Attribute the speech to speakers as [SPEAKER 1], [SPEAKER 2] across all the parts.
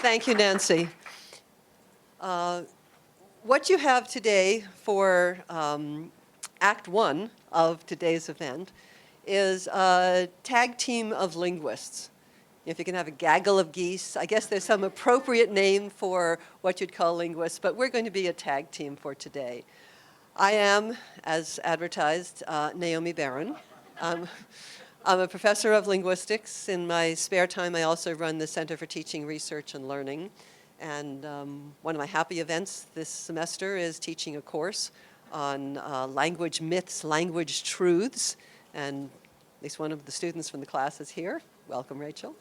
[SPEAKER 1] Thank you, Nancy. What you have today for Act 1 of today's event is a tag team of linguists. If you can have a gaggle of geese, I guess there's some appropriate name for what you'd call linguists, but we're going to be a tag team for today. I am, as advertised, Naomi Barron. I'm a professor of linguistics. In my spare time, I also run the Center for Teaching, Research, and Learning. And one of my happy events this semester is teaching a course on language myths, language truths. And at least one of the students from the class is here. Welcome, Rachel.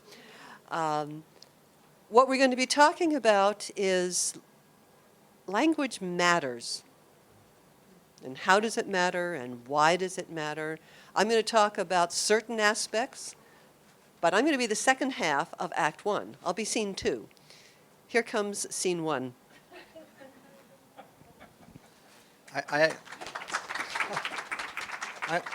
[SPEAKER 1] What we're going to be talking about is language matters. And how does it matter, and why does it matter? I'm going to talk about certain aspects, but I'm going to be the second half of Act 1. I'll be scene 2. Here comes scene 1.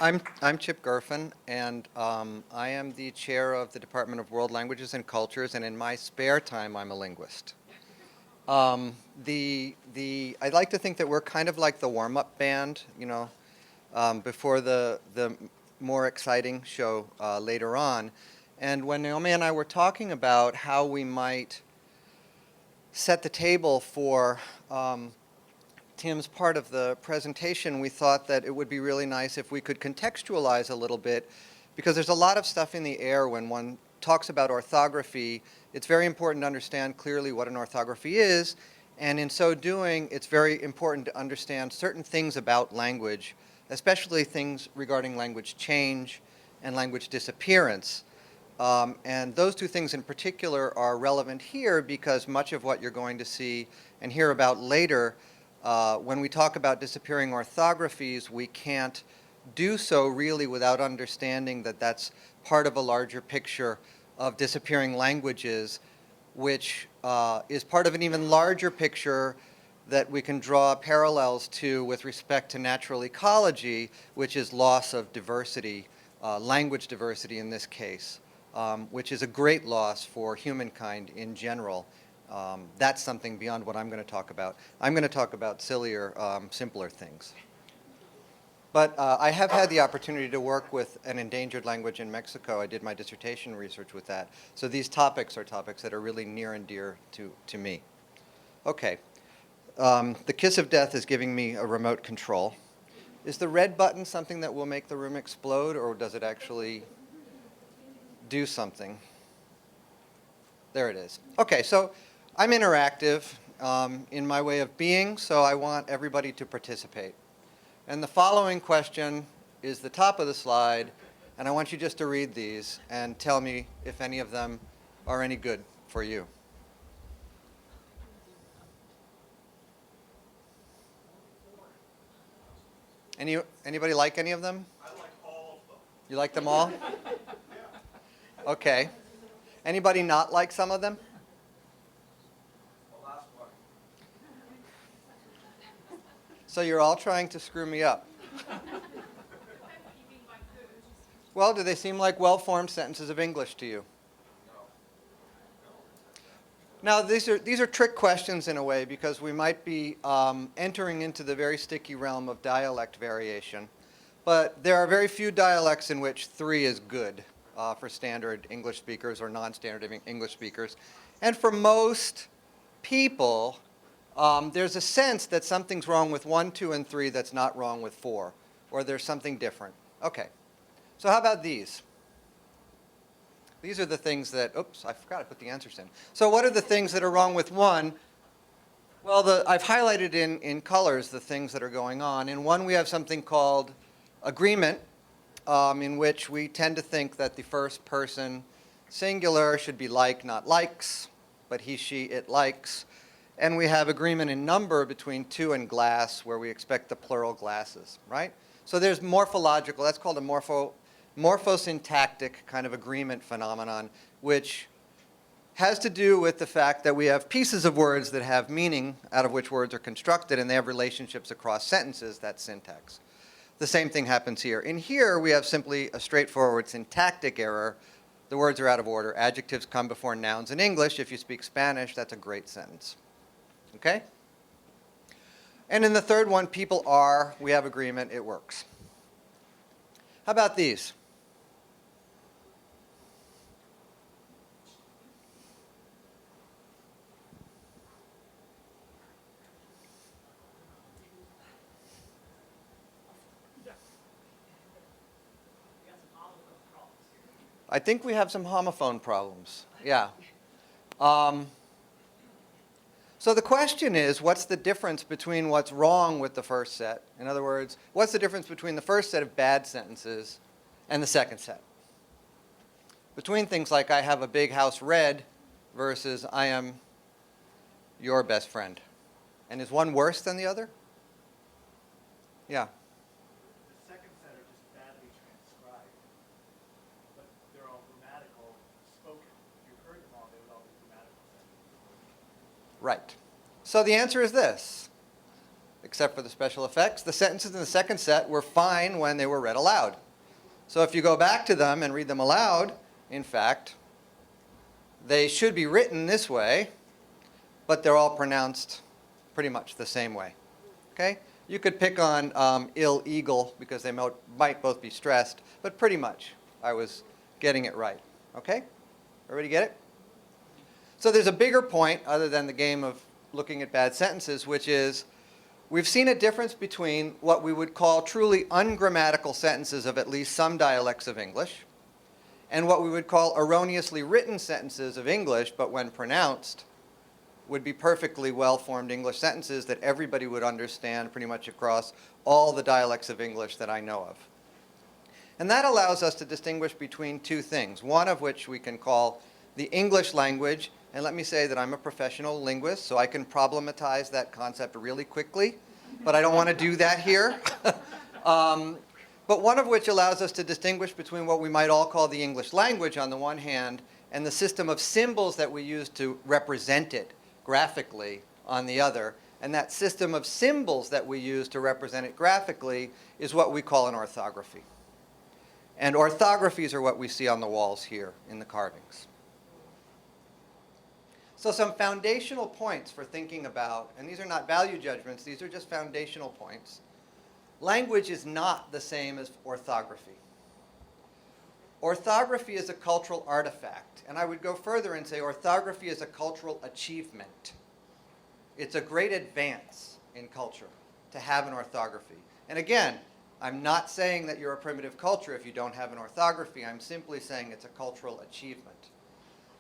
[SPEAKER 2] I'm Chip Gerfen, and I am the chair of the Department of World Languages and Cultures, and in my spare time, I'm a linguist. I'd like to think that we're kind of like the warm-up band, you know, before the more exciting show later on. And when Naomi and I were talking about how we might set the table for Tim's part of the presentation, we thought that it would be really nice if we could contextualize a little bit, because there's a lot of stuff in the air when one talks about orthography. It's very important to understand clearly what an orthography is, and in so doing, it's very important to understand certain things about language, especially things regarding language change and language disappearance. And those two things in particular are relevant here because much of what you're going to see and hear about later, when we talk about disappearing orthographies, we can't do so really without understanding that that's part of a larger picture of disappearing languages, which is part of an even larger picture that we can draw parallels to with respect to natural ecology, which is loss of diversity, language diversity in this case. Which is a great loss for humankind in general. That's something beyond what I'm going to talk about. I'm going to talk about sillier, simpler things. But I have had the opportunity to work with an endangered language in Mexico. I did my dissertation research with that. So these topics are topics that are really near and dear to me. Okay. The kiss of death is giving me a remote control. Is the red button something that will make the room explode, or does it actually do something? There it is. Okay, so I'm interactive in my way of being, so I want everybody to participate. And the following question is the top of the slide, and I want you just to read these and tell me if any of them are any good for you. Anybody like any of them?
[SPEAKER 3] I like all of them.
[SPEAKER 2] You like them all? Okay. Anybody not like some of them?
[SPEAKER 3] The last one.
[SPEAKER 2] So you're all trying to screw me up. Well, do they seem like well-formed sentences of English to you? Now, these are trick questions in a way, because we might be entering into the very sticky realm of dialect variation. But there are very few dialects in which 3 is good. For standard English speakers or non-standard English speakers. And for most people, there's a sense that something's wrong with 1, 2, and 3 that's not wrong with 4, or there's something different. Okay, so how about these? These are the things that, oops, I forgot to put the answers in. So what are the things that are wrong with 1? Well, I've highlighted in colors the things that are going on. In 1, we have something called agreement, in which we tend to think that the first person singular should be like, not likes, but he, she, it likes. And we have agreement in number between 2 and glass, where we expect the plural glasses, right? So there's morphological, that's called a morphosyntactic kind of agreement phenomenon, which has to do with the fact that we have pieces of words that have meaning, out of which words are constructed, and they have relationships across sentences, that's syntax. The same thing happens here. In here, we have simply a straightforward syntactic error, The words are out of order. Adjectives come before nouns in English. If you speak Spanish, that's a great sentence. Okay? And in the third one, people are, we have agreement, it works. How about these? I think we have some homophone problems. Yeah. So the question is, what's the difference between what's wrong with the first set? In other words, what's the difference between the first set of bad sentences and the second set? Between things like I have a big house red versus I am your best friend. And is one worse than the other? Yeah.
[SPEAKER 3] The second set are just badly transcribed, but they're all grammatical spoken. If you heard them all, they would all be grammatical sentences.
[SPEAKER 2] Right. So the answer is this, except for the special effects. The sentences in the second set were fine when they were read aloud. So if you go back to them and read them aloud, in fact, they should be written this way, but they're all pronounced pretty much the same way. Okay? You could pick on illegal because they might both be stressed, but pretty much I was getting it right. Okay? Everybody get it? So there's a bigger point other than the game of looking at bad sentences, which is we've seen a difference between what we would call truly ungrammatical sentences of at least some dialects of English and what we would call erroneously written sentences of English, but when pronounced, would be perfectly well-formed English sentences that everybody would understand pretty much across all the dialects of English that I know of. And that allows us to distinguish between two things, one of which we can call the English language. And let me say that I'm a professional linguist, so I can problematize that concept really quickly, but I don't want to do that here. But one of which allows us to distinguish between what we might all call the English language on the one hand and the system of symbols that we use to represent it graphically on the other. And that system of symbols that we use to represent it graphically is what we call an orthography. And orthographies are what we see on the walls here in the carvings. So some foundational points for thinking about, and these are not value judgments, these are just foundational points. Language is not the same as orthography. Orthography is a cultural artifact, and I would go further and say orthography is a cultural achievement. It's a great advance in culture to have an orthography. And again, I'm not saying that you're a primitive culture if you don't have an orthography. I'm simply saying it's a cultural achievement.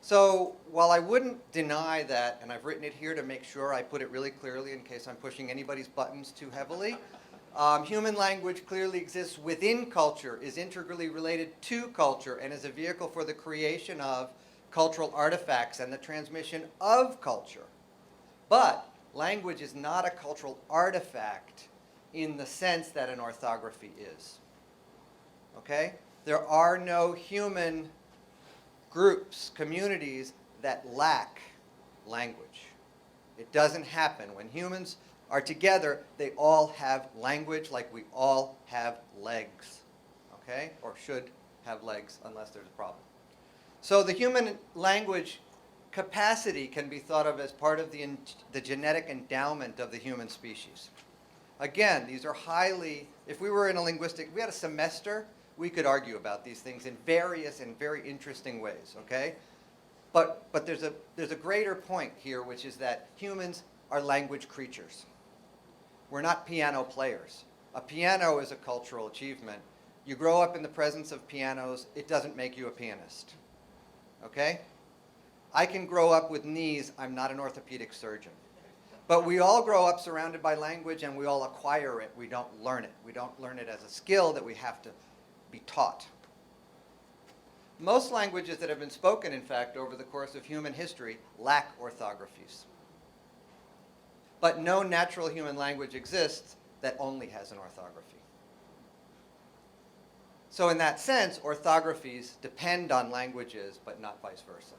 [SPEAKER 2] So while I wouldn't deny that, and I've written it here to make sure I put it really clearly in case I'm pushing anybody's buttons too heavily, human language clearly exists within culture, is integrally related to culture, and is a vehicle for the creation of cultural artifacts and the transmission of culture. But language is not a cultural artifact in the sense that an orthography is. Okay? There are no human groups, communities that lack language. It doesn't happen. When humans are together, they all have language like we all have legs, okay? Or should have legs unless there's a problem. So the human language capacity can be thought of as part of the genetic endowment of the human species. Again, these are highly, if we were in a linguistic, we had a semester, we could argue about these things in various and very interesting ways, okay? But there's a greater point here, which is that humans are language creatures. We're not piano players. A piano is a cultural achievement. You grow up in the presence of pianos, it doesn't make you a pianist, okay? I can grow up with knees, I'm not an orthopedic surgeon. But we all grow up surrounded by language and we all acquire it, we don't learn it. We don't learn it as a skill that we have to be taught. Most languages that have been spoken, in fact, over the course of human history lack orthographies. But no natural human language exists that only has an orthography. So in that sense, orthographies depend on languages, but not vice versa.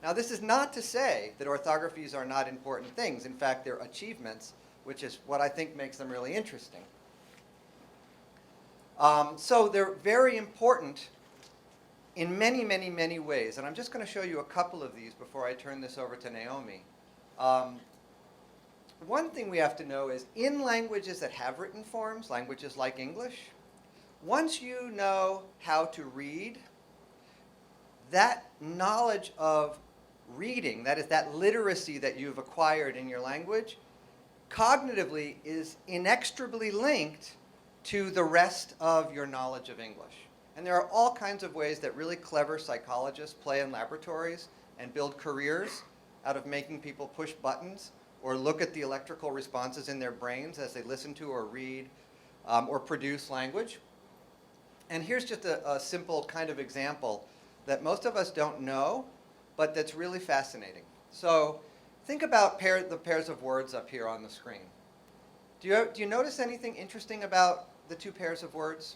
[SPEAKER 2] Now, this is not to say that orthographies are not important things. In fact, they're achievements, which is what I think makes them really interesting. So they're very important in many, many, many ways. And I'm just going to show you a couple of these before I turn this over to Naomi. One thing we have to know is in languages that have written forms, languages like English, once you know how to read, that knowledge of reading, that is that literacy that you've acquired in your language, cognitively is inextricably linked to the rest of your knowledge of English. And there are all kinds of ways that really clever psychologists play in laboratories and build careers out of making people push buttons or look at the electrical responses in their brains as they listen to or read or produce language. And here's just a simple kind of example that most of us don't know, but that's really fascinating. So think about the pairs of words up here on the screen. Do you notice anything interesting about the two pairs of words?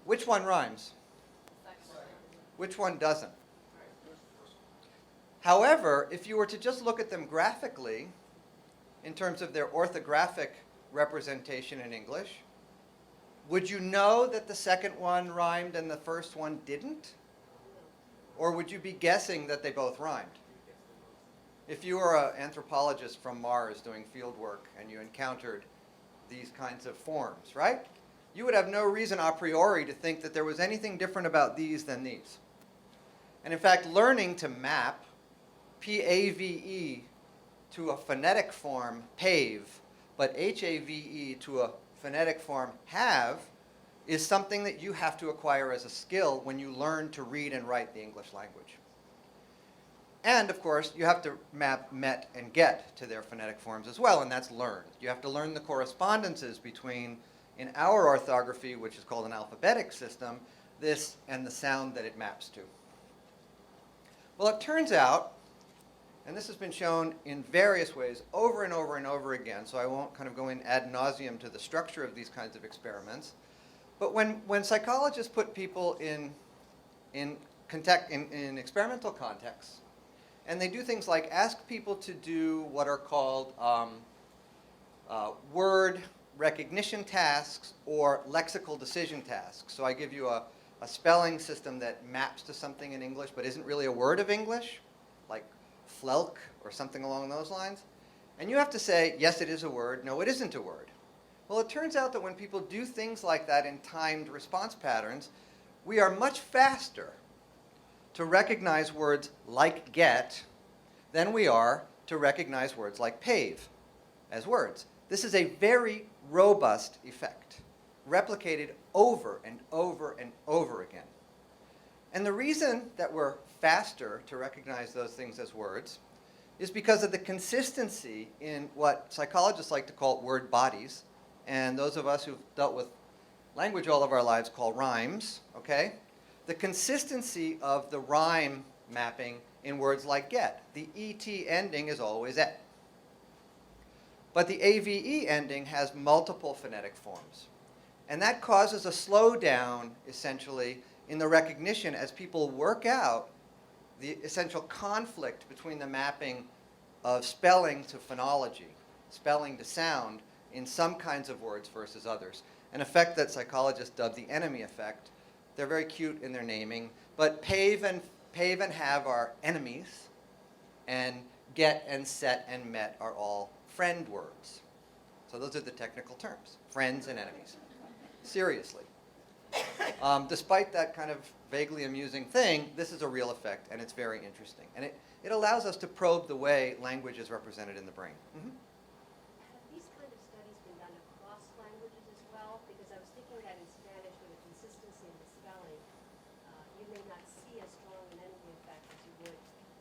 [SPEAKER 2] Which one rhymes? Which one doesn't? However, if you were to just look at them graphically, in terms of their orthographic representation in English, would you know that the second one rhymed and the first one didn't? Or would you be guessing that they both rhymed? If you were an anthropologist from Mars doing field work and you encountered these kinds of forms, right? You would have no reason a priori to think that there was anything different about these than these. And in fact, learning to map P-A-V-E to a phonetic form, pave, but H-A-V-E to a phonetic form, have, is something that you have to acquire as a skill when you learn to read and write the English language. And of course, you have to map met and get to their phonetic forms as well, and that's learned. You have to learn the correspondences between, in our orthography, which is called an alphabetic system, this and the sound that it maps to. Well, it turns out, and this has been shown in various ways over and over and over again, so I won't kind of go in ad nauseum to the structure of these kinds of experiments, but when psychologists put people in experimental contexts, and they do things like ask people to do what are called word recognition tasks or lexical decision tasks. So I give you a spelling system that maps to something in English but isn't really a word of English, like flelk or something along those lines. And you have to say, yes, it is a word, no, it isn't a word. Well, it turns out that when people do things like that in timed response patterns, we are much faster to recognize words like get than we are to recognize words like pave as words. This is a very robust effect, replicated over and over and over again. And the reason that we're faster to recognize those things as words is because of the consistency in what psychologists like to call word bodies, and those of us who've dealt with language all of our lives call rhymes, okay? The consistency of the rhyme mapping in words like get. The ET ending is always et. But the AVE ending has multiple phonetic forms. And that causes a slowdown, essentially, in the recognition as people work out the essential conflict between the mapping of spelling to phonology, spelling to sound, in some kinds of words versus others. An effect that psychologists dub the enemy effect. They're very cute in their naming, but pave and have are enemies, and get and set and met are all friend words. So those are the technical terms, friends and enemies. Seriously. Despite that kind of vaguely amusing thing, this is a real effect, and it's very interesting. And it allows us to probe the way language is represented in the brain. Mm-hmm.
[SPEAKER 4] Have these kind of studies been done across languages as well? Because I was thinking that in Spanish, with the consistency in the spelling, you may not see as strong an enemy effect as you would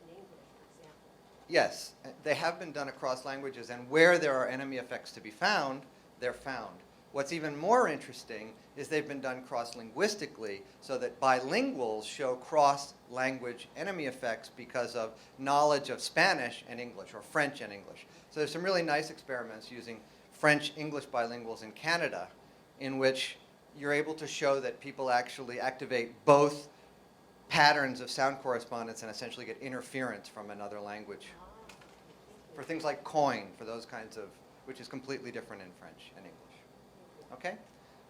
[SPEAKER 4] in English, for example.
[SPEAKER 2] Yes, they have been done across languages, and where there are enemy effects to be found, they're found. What's even more interesting is they've been done cross-linguistically, so that bilinguals show cross-language enemy effects because of knowledge of Spanish and English, or French and English. So there's some really nice experiments using French-English bilinguals in Canada, in which you're able to show that people actually activate both patterns of sound correspondence and essentially get interference from another language. For things like coin, for those kinds of, which is completely different in French and English. Okay?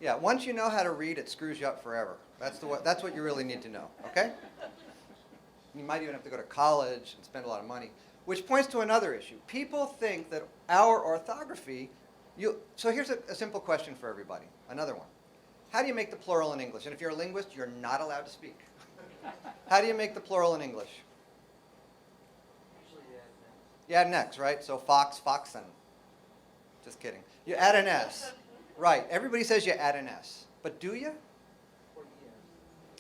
[SPEAKER 2] Yeah, once you know how to read, it screws you up forever. That's what you really need to know, okay? You might even have to go to college and spend a lot of money, which points to another issue. People think that our orthography, so here's a simple question for everybody, another one. How do you make the plural in English? And if you're a linguist, you're not allowed to speak. How do you make the plural in English? You add an X, right? So fox, foxen. Just kidding. You add an S. Right. Everybody says you add an S. But do you?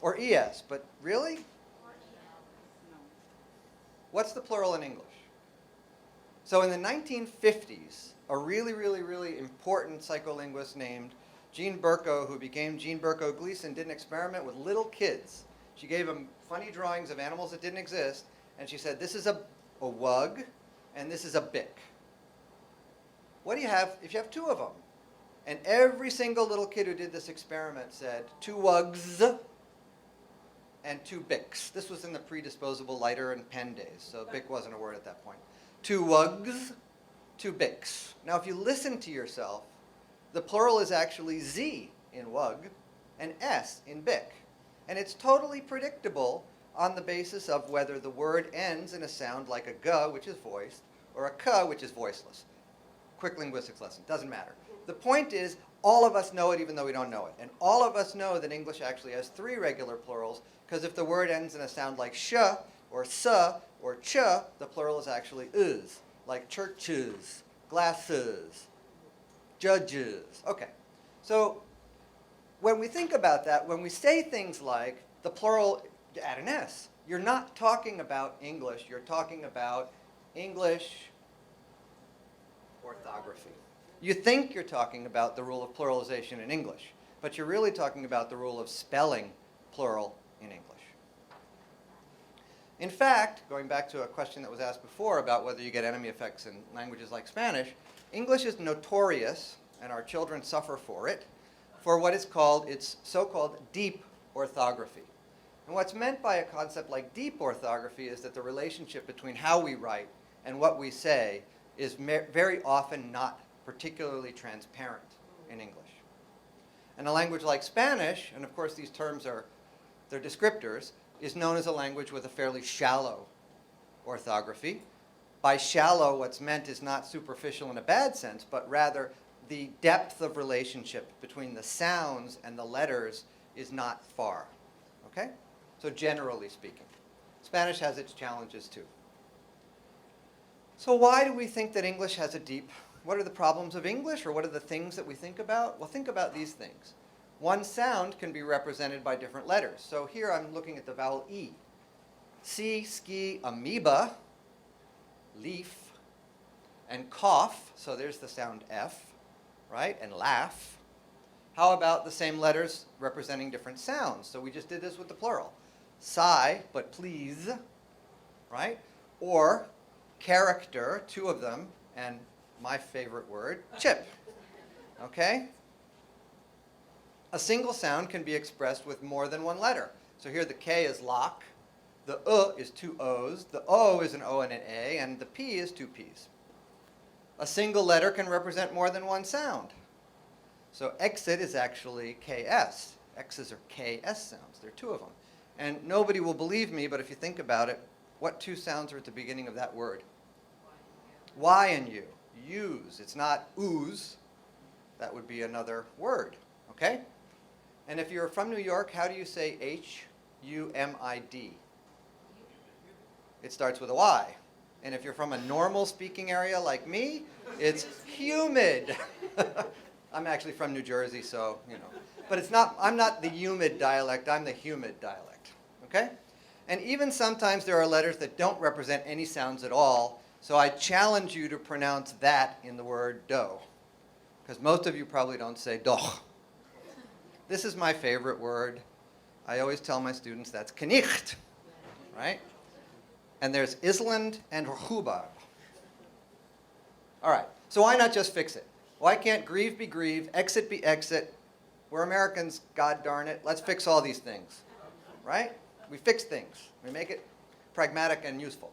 [SPEAKER 2] Or ES. But really? What's the plural in English? So in the 1950s, a really, really, really important psycholinguist named Jean Berko, who became Jean Berko Gleason, did an experiment with little kids. She gave them funny drawings of animals that didn't exist, and she said, this is a wug, and this is a bick. What do you have if you have two of them? And every single little kid who did this experiment said, 2 wugs and 2 bicks. This was in the predisposable lighter and pen days, so bick wasn't a word at that point. 2 wugs, 2 bicks. Now, if you listen to yourself, the plural is actually Z in wug and S in bick. And it's totally predictable on the basis of whether the word ends in a sound like a g, which is voiced, or a k, which is voiceless. Quick linguistics lesson, doesn't matter. The point is, all of us know it even though we don't know it. And all of us know that English actually has 3 regular plurals, because if the word ends in a sound like sh, or s, or ch, the plural is actually is, like churches, glasses, judges. Okay, so when we think about that, when we say things like the plural, you add an S. You're not talking about English, you're talking about English orthography. You think you're talking about the rule of pluralization in English, but you're really talking about the rule of spelling plural in English. In fact, going back to a question that was asked before about whether you get enemy effects in languages like Spanish, English is notorious, and our children suffer for it, for what is called its so-called deep orthography. And what's meant by a concept like deep orthography is that the relationship between how we write and what we say is very often not particularly transparent in English. And a language like Spanish, and of course these terms they're descriptors, is known as a language with a fairly shallow orthography. By shallow, what's meant is not superficial in a bad sense, but rather the depth of relationship between the sounds and the letters is not far, okay? So generally speaking. Spanish has its challenges too. So why do we think that English has a deep, what are the problems of English, or what are the things that we think about? Well, think about these things. One sound can be represented by different letters. So here I'm looking at the vowel E. Sea, ski, amoeba, leaf, and cough, so there's the sound F, right, and laugh. How about the same letters representing different sounds? So we just did this with the plural. Sigh, but please, right? Or character, 2 of them, and my favorite word, chip, okay? A single sound can be expressed with more than 1 letter. So here the K is lock, the is 2 O's, the O is an O and an A, and the P is 2 P's. A single letter can represent more than 1 sound. So exit is actually KS. X's are KS sounds. There are 2 of them. And nobody will believe me, but if you think about it, what 2 sounds are at the beginning of that word? Y and U. Use. It's not ooze. That would be another word, okay? And if you're from New York, how do you say H-U-M-I-D? It starts with a Y. And if you're from a normal speaking area like me, it's humid. I'm actually from New Jersey, so, you know. But it's not, I'm not the humid dialect, I'm the humid dialect, okay? And even sometimes there are letters that don't represent any sounds at all, so I challenge you to pronounce that in the word dough, because most of you probably don't say doch. This is my favorite word. I always tell my students that's knicht, right? And there's Island and Rhubarb. All right, so why not just fix it? Why can't grieve be grieve, exit be exit? We're Americans, God darn it. Let's fix all these things, right? We fix things. We make it pragmatic and useful.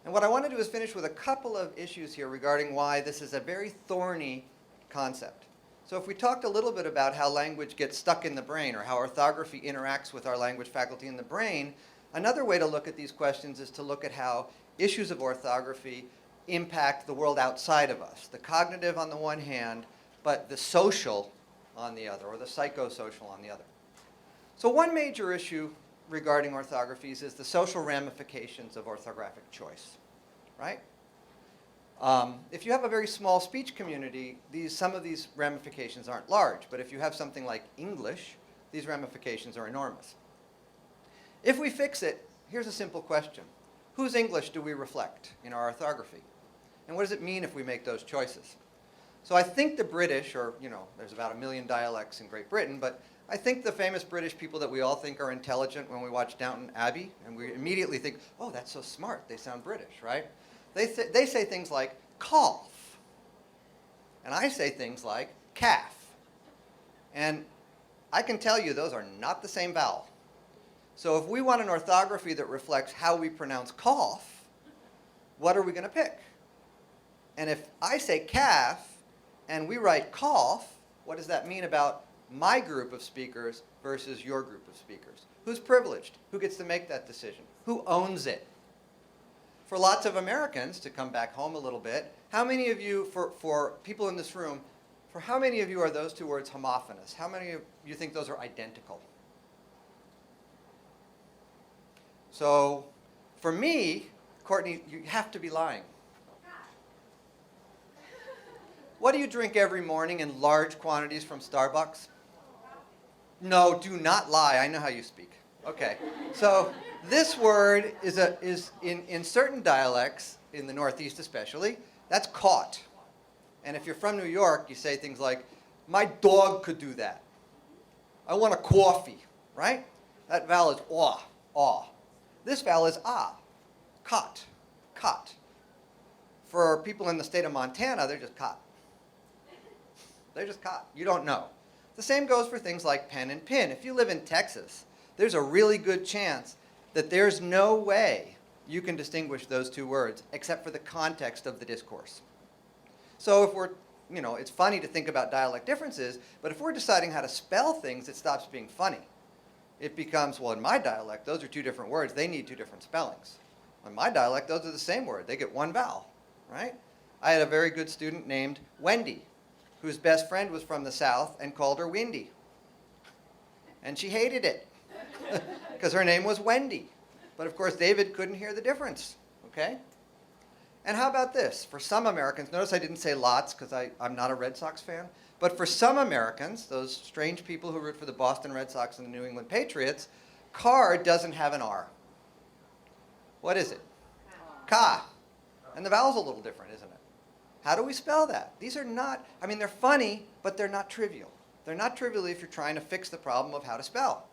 [SPEAKER 2] And what I want to do is finish with a couple of issues here regarding why this is a very thorny concept. So if we talked a little bit about how language gets stuck in the brain or how orthography interacts with our language faculty in the brain, another way to look at these questions is to look at how issues of orthography impact the world outside of us. The cognitive on the one hand, but the social on the other, or the psychosocial on the other. So one major issue regarding orthographies is the social ramifications of orthographic choice, right? If you have a very small speech community, some of these ramifications aren't large, but if you have something like English, these ramifications are enormous. If we fix it, here's a simple question. Whose English do we reflect in our orthography? And what does it mean if we make those choices? So I think the British, or there's about 1 million dialects in Great Britain, but I think the famous British people that we all think are intelligent when we watch Downton Abbey, and we immediately think, oh, that's so smart, they sound British, right? They say things like cough, and I say things like calf. And I can tell you those are not the same vowel. So if we want an orthography that reflects how we pronounce cough, what are we going to pick? And if I say calf and we write cough, what does that mean about my group of speakers versus your group of speakers? Who's privileged? Who gets to make that decision? Who owns it? For lots of Americans, to come back home a little bit, how many of you, for people in this room, for how many of you are those two words homophonous? How many of you think those are identical? So for me, Courtney, you have to be lying. What do you drink every morning in large quantities from Starbucks? No, do not lie. I know how you speak. Okay. So this word is in certain dialects, in the Northeast especially, that's caught. And if you're from New York, you say things like, my dog could do that. I want a coffee, right? That vowel is aw, aw. This vowel is ah, cot, cot. For people in the state of Montana, they're just cot. They're just cot. You don't know. The same goes for things like pen and pin. If you live in Texas, there's a really good chance that there's no way you can distinguish those two words except for the context of the discourse. So if we're, it's funny to think about dialect differences, but if we're deciding how to spell things, it stops being funny. It becomes, well, in my dialect, those are two different words. They need two different spellings. In my dialect, those are the same word. They get one vowel, right? I had a very good student named Wendy, whose best friend was from the South and called her Windy. And she hated it because her name was Wendy. But of course, David couldn't hear the difference, okay? And how about this? For some Americans, notice I didn't say lots because I'm not a Red Sox fan, but for some Americans, those strange people who root for the Boston Red Sox and the New England Patriots, car doesn't have an R. What is it? Ka. And the vowel's a little different, isn't it? How do we spell that? These are not, they're funny, but they're not trivial. They're not trivial if you're trying to fix the problem of how to spell.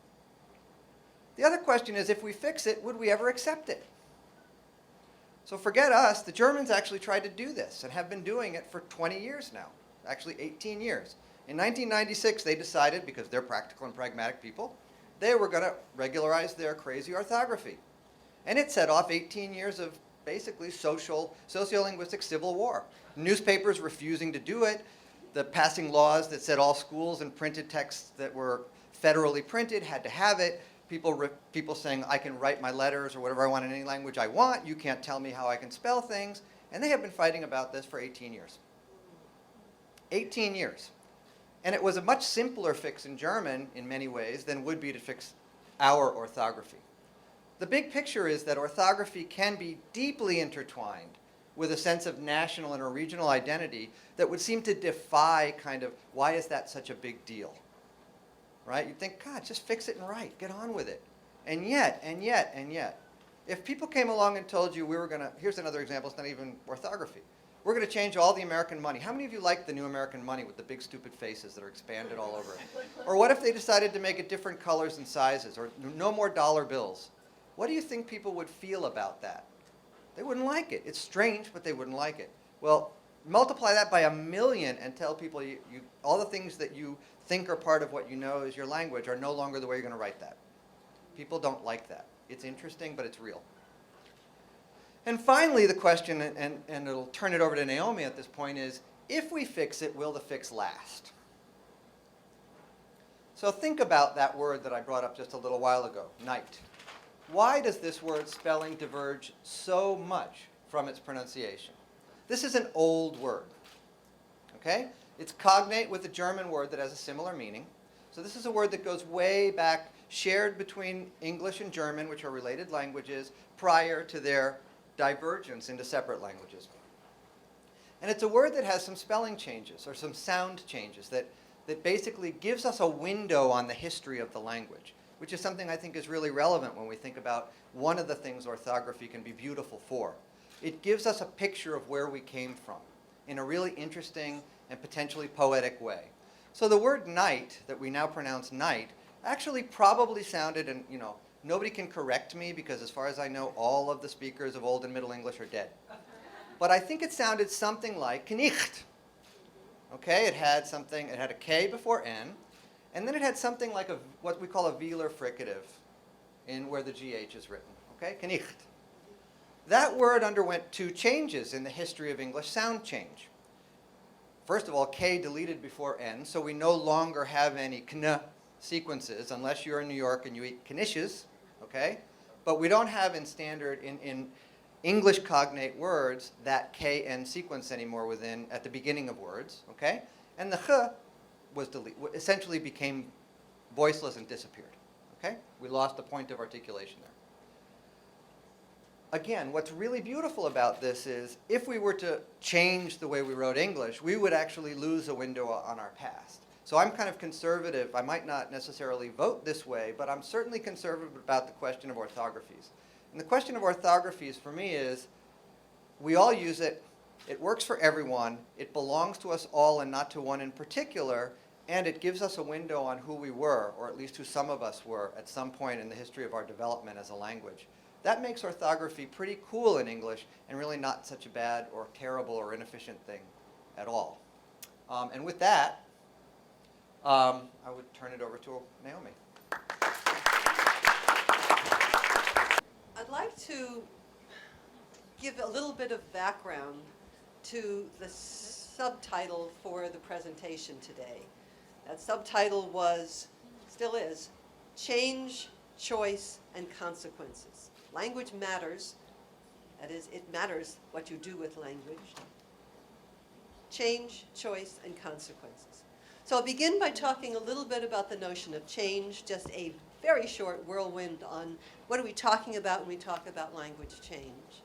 [SPEAKER 2] The other question is, if we fix it, would we ever accept it? So forget us. The Germans actually tried to do this and have been doing it for 20 years now, actually 18 years. In 1996, they decided, because they're practical and pragmatic people, they were going to regularize their crazy orthography. And it set off 18 years of basically sociolinguistic civil war. Newspapers refusing to do it, the passing laws that said all schools and printed texts that were federally printed had to have it, people saying I can write my letters or whatever I want in any language I want, you can't tell me how I can spell things, and they have been fighting about this for 18 years. 18 years. And it was a much simpler fix in German in many ways than would be to fix our orthography. The big picture is that orthography can be deeply intertwined with a sense of national and or regional identity that would seem to defy kind of, why is that such a big deal? Right? You'd think, God, just fix it and write, get on with it. And yet, if people came along and told you we were gonna, here's another example, it's not even orthography. We're gonna change all the American money. How many of you like the new American money with the big stupid faces that are expanded all over it? Or what if they decided to make it different colors and sizes, or no more dollar bills? What do you think people would feel about that? They wouldn't like it. It's strange, but they wouldn't like it. Well, multiply that by 1 million and tell people all the things that you think are part of what you know is your language are no longer the way you're going to write that. People don't like that. It's interesting, but it's real. And finally, the question, and it'll turn it over to Naomi at this point, is if we fix it, will the fix last? So think about that word that I brought up just a little while ago, night. Why does this word spelling diverge so much from its pronunciation? This is an old word, okay? It's cognate with a German word that has a similar meaning. So this is a word that goes way back, shared between English and German, which are related languages, prior to their divergence into separate languages. And it's a word that has some spelling changes or some sound changes that basically gives us a window on the history of the language, which is something I think is really relevant when we think about one of the things orthography can be beautiful for. It gives us a picture of where we came from in a really interesting and potentially poetic way. So the word night, that we now pronounce night, actually probably sounded, and nobody can correct me because as far as I know, all of the speakers of Old and Middle English are dead. But I think it sounded something like knicht. Okay, it had a K before N, and then it had something like what we call a velar fricative in where the GH is written. Okay, knicht. That word underwent two changes in the history of English sound change. First of all, K deleted before N, so we no longer have any kn sequences unless you're in New York and you eat knishes, okay? But we don't have in standard, in English cognate words, that KN sequence anymore at the beginning of words, okay? And the ch was essentially became voiceless and disappeared, okay? We lost the point of articulation there. Again, what's really beautiful about this is if we were to change the way we wrote English, we would actually lose a window on our past. So I'm kind of conservative. I might not necessarily vote this way, but I'm certainly conservative about the question of orthographies. And the question of orthographies for me is, we all use it. It works for everyone. It belongs to us all and not to one in particular. And it gives us a window on who we were, or at least who some of us were at some point in the history of our development as a language. That makes orthography pretty cool in English and really not such a bad or terrible or inefficient thing at all. And with that, I would turn it over to Naomi.
[SPEAKER 1] I'd like to give a little bit of background to the subtitle for the presentation today. That subtitle still is, Change, Choice, and Consequences. Language matters. That is, it matters what you do with language. Change, choice, and consequences. So I'll begin by talking a little bit about the notion of change, just a very short whirlwind on what are we talking about when we talk about language change.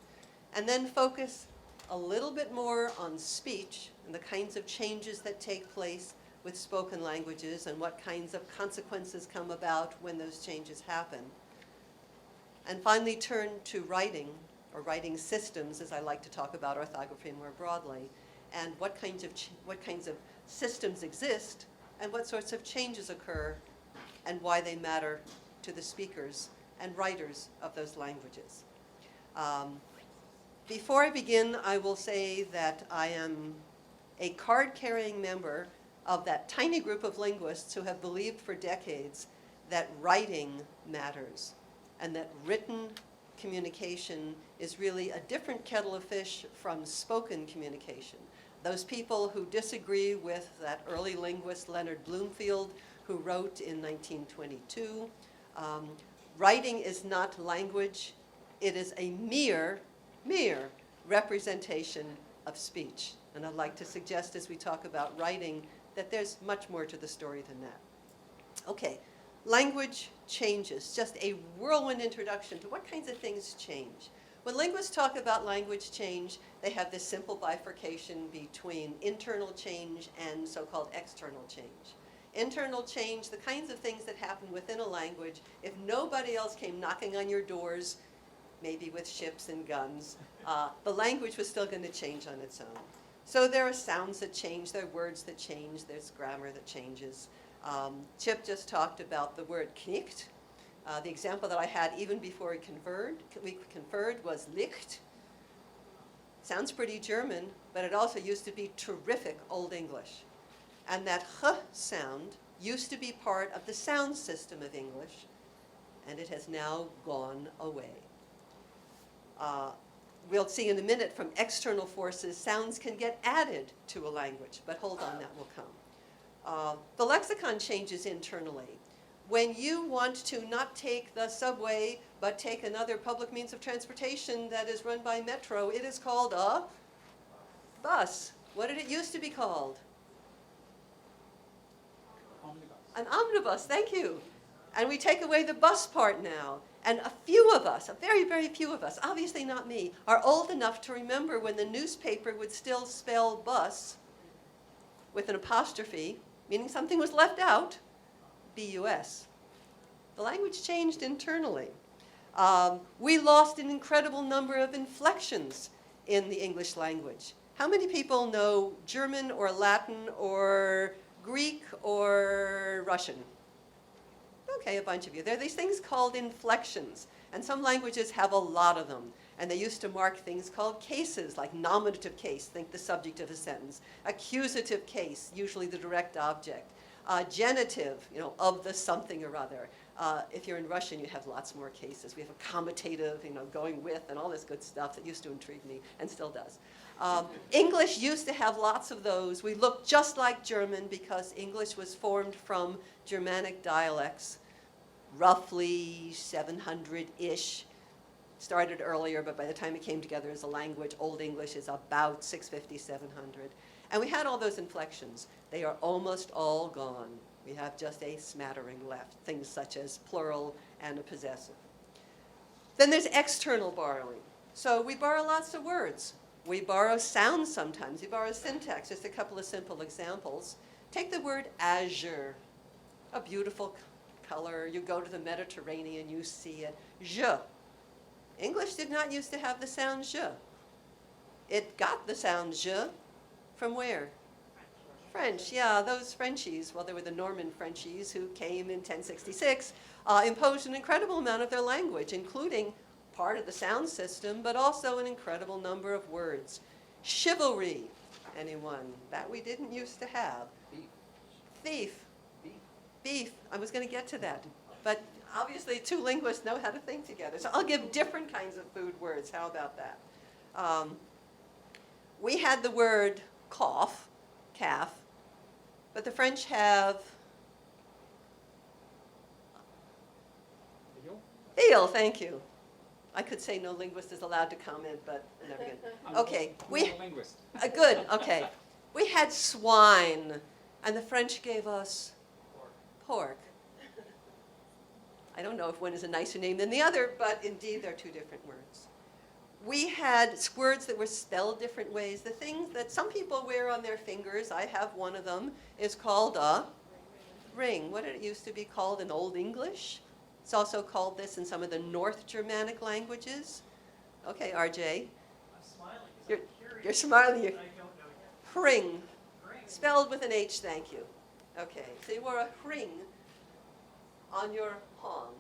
[SPEAKER 1] And then focus a little bit more on speech and the kinds of changes that take place with spoken languages and what kinds of consequences come about when those changes happen. And finally turn to writing, or writing systems, as I like to talk about orthography more broadly, and what kinds of systems exist, and what sorts of changes occur, and why they matter to the speakers and writers of those languages. Before I begin, I will say that I am a card-carrying member of that tiny group of linguists who have believed for decades that writing matters, and that written communication is really a different kettle of fish from spoken communication. Those people who disagree with that early linguist Leonard Bloomfield, who wrote in 1922, writing is not language, it is a mere representation of speech. And I'd like to suggest as we talk about writing that there's much more to the story than that. Okay. Language changes, just a whirlwind introduction to what kinds of things change. When linguists talk about language change, they have this simple bifurcation between internal change and so-called external change. Internal change, the kinds of things that happen within a language, if nobody else came knocking on your doors, maybe with ships and guns, the language was still going to change on its own. So there are sounds that change, there are words that change, there's grammar that changes. Chip just talked about the word knicht. The example that I had even before we conferred was Licht. Sounds pretty German, but it also used to be terrific Old English. And that ch sound used to be part of the sound system of English, and it has now gone away. We'll see in a minute from external forces, sounds can get added to a language, but hold on, that will come. The lexicon changes internally. When you want to not take the subway, but take another public means of transportation that is run by Metro, it is called a bus. What did it used to be called? An omnibus, thank you. And we take away the bus part now. And a few of us, a very, very few of us, obviously not me, are old enough to remember when the newspaper would still spell bus with an apostrophe, meaning something was left out, B-U-S. The language changed internally. We lost an incredible number of inflections in the English language. How many people know German or Latin or Greek or Russian? Okay, a bunch of you. There are these things called inflections, and some languages have a lot of them. And they used to mark things called cases, like nominative case, think the subject of a sentence. Accusative case, usually the direct object. Genitive, of the something or other. If you're in Russian, you have lots more cases. We have accommodative, going with, and all this good stuff that used to intrigue me, and still does. English used to have lots of those. We look just like German because English was formed from Germanic dialects, roughly 700-ish. Started earlier, but by the time it came together as a language, Old English is about 650, 700. And we had all those inflections. They are almost all gone. We have just a smattering left, things such as plural and a possessive. Then there's external borrowing. So we borrow lots of words. We borrow sounds sometimes. We borrow syntax. Just a couple of simple examples. Take the word azure, a beautiful color. You go to the Mediterranean, you see it. Je. English did not used to have the sound je. It got the sound je from where? French, yeah, those Frenchies, well, they were the Norman Frenchies who came in 1066, imposed an incredible amount of their language, including part of the sound system, but also an incredible number of words. Chivalry, anyone? That we didn't used to have. Thief. Beef. I was going to get to that. But obviously, two linguists know how to think together. So I'll give different kinds of food words. How about that? We had the word cough, calf, but the French have veal, thank you. I could say no linguist is allowed to comment, but I'm never going to. Okay, good, okay. We had swine, and the French gave us pork. I don't know if one is a nicer name than the other, but indeed they're two different words. We had words that were spelled different ways. The thing that some people wear on their fingers, I have one of them, is called a ring. What did it used to be called in Old English? It's also called this in some of the North Germanic languages. Okay, RJ.
[SPEAKER 3] I'm smiling because I'm curious.
[SPEAKER 1] You're smiling.
[SPEAKER 3] I don't know yet.
[SPEAKER 1] Ring.
[SPEAKER 3] Ring.
[SPEAKER 1] Spelled with an H, thank you. Okay, so you wore a ring on your hand,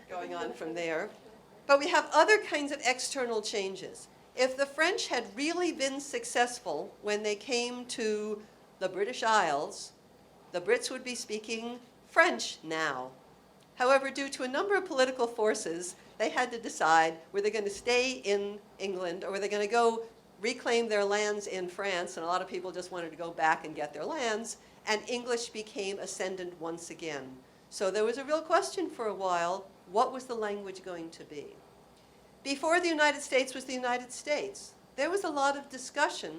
[SPEAKER 1] going on from there. But we have other kinds of external changes. If the French had really been successful when they came to the British Isles, the Brits would be speaking French now. However, due to a number of political forces, they had to decide, were they going to stay in England or were they going to go reclaim their lands in France? And a lot of people just wanted to go back and get their lands. And English became ascendant once again. So there was a real question for a while, what was the language going to be? Before the United States was the United States, there was a lot of discussion,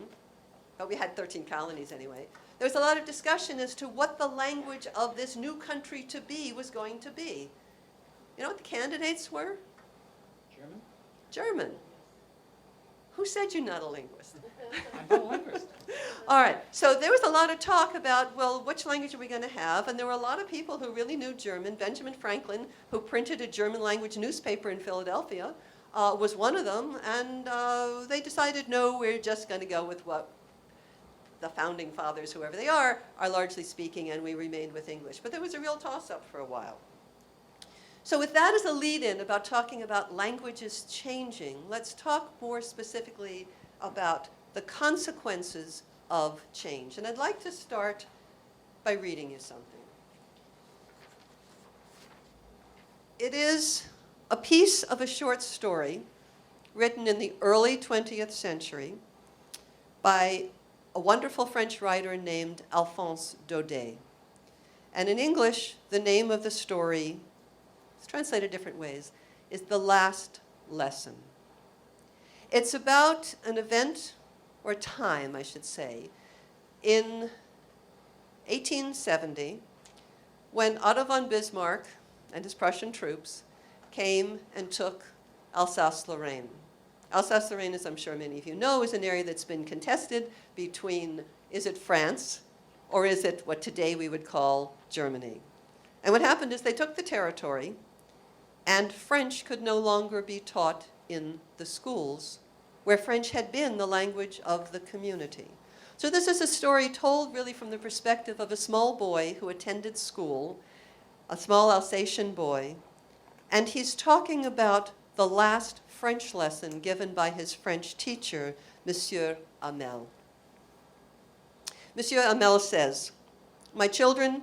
[SPEAKER 1] but we had 13 colonies anyway. There was a lot of discussion as to what the language of this new country to be was going to be. You know what the candidates were?
[SPEAKER 5] German?
[SPEAKER 1] German. Who said you're not a linguist?
[SPEAKER 5] I'm not a linguist.
[SPEAKER 1] All right, so there was a lot of talk about, well, which language are we going to have? And there were a lot of people who really knew German. Benjamin Franklin, who printed a German language newspaper in Philadelphia, was one of them. And they decided, no, we're just going to go with what the founding fathers, whoever they are largely speaking, and we remained with English. But there was a real toss-up for a while. So with that as a lead-in about talking about languages changing, let's talk more specifically about the consequences of change. And I'd like to start by reading you something. It is a piece of a short story written in the early 20th century by a wonderful French writer named Alphonse Daudet. And in English, the name of the story, it's translated different ways, is The Last Lesson. It's about an event, or time, I should say, in 1870, when Otto von Bismarck and his Prussian troops came and took Alsace-Lorraine. Alsace-Lorraine, as I'm sure many of you know, is an area that's been contested between, is it France, or is it what today we would call Germany? And what happened is they took the territory, and French could no longer be taught in the schools, where French had been the language of the community. So this is a story told really from the perspective of a small boy who attended school, a small Alsatian boy, and he's talking about the last French lesson given by his French teacher, Monsieur Hamel. Monsieur Hamel says, "My children,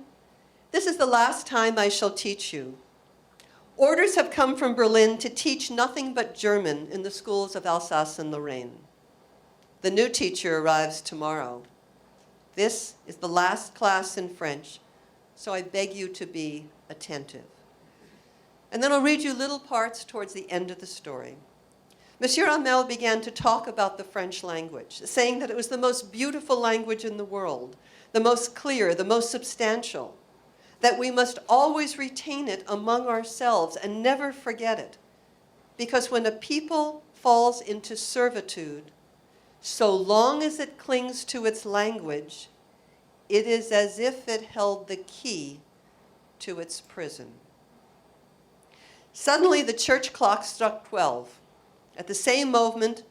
[SPEAKER 1] this is the last time I shall teach you. Orders have come from Berlin to teach nothing but German in the schools of Alsace and Lorraine. The new teacher arrives tomorrow. This is the last class in French, so I beg you to be attentive." And then I'll read you little parts towards the end of the story. Monsieur Hamel began to talk about the French language, saying that it was the most beautiful language in the world, the most clear, the most substantial, that we must always retain it among ourselves and never forget it, because when a people falls into servitude, so long as it clings to its language, it is as if it held the key to its prison. Suddenly, the church clock struck 12. At the same moment,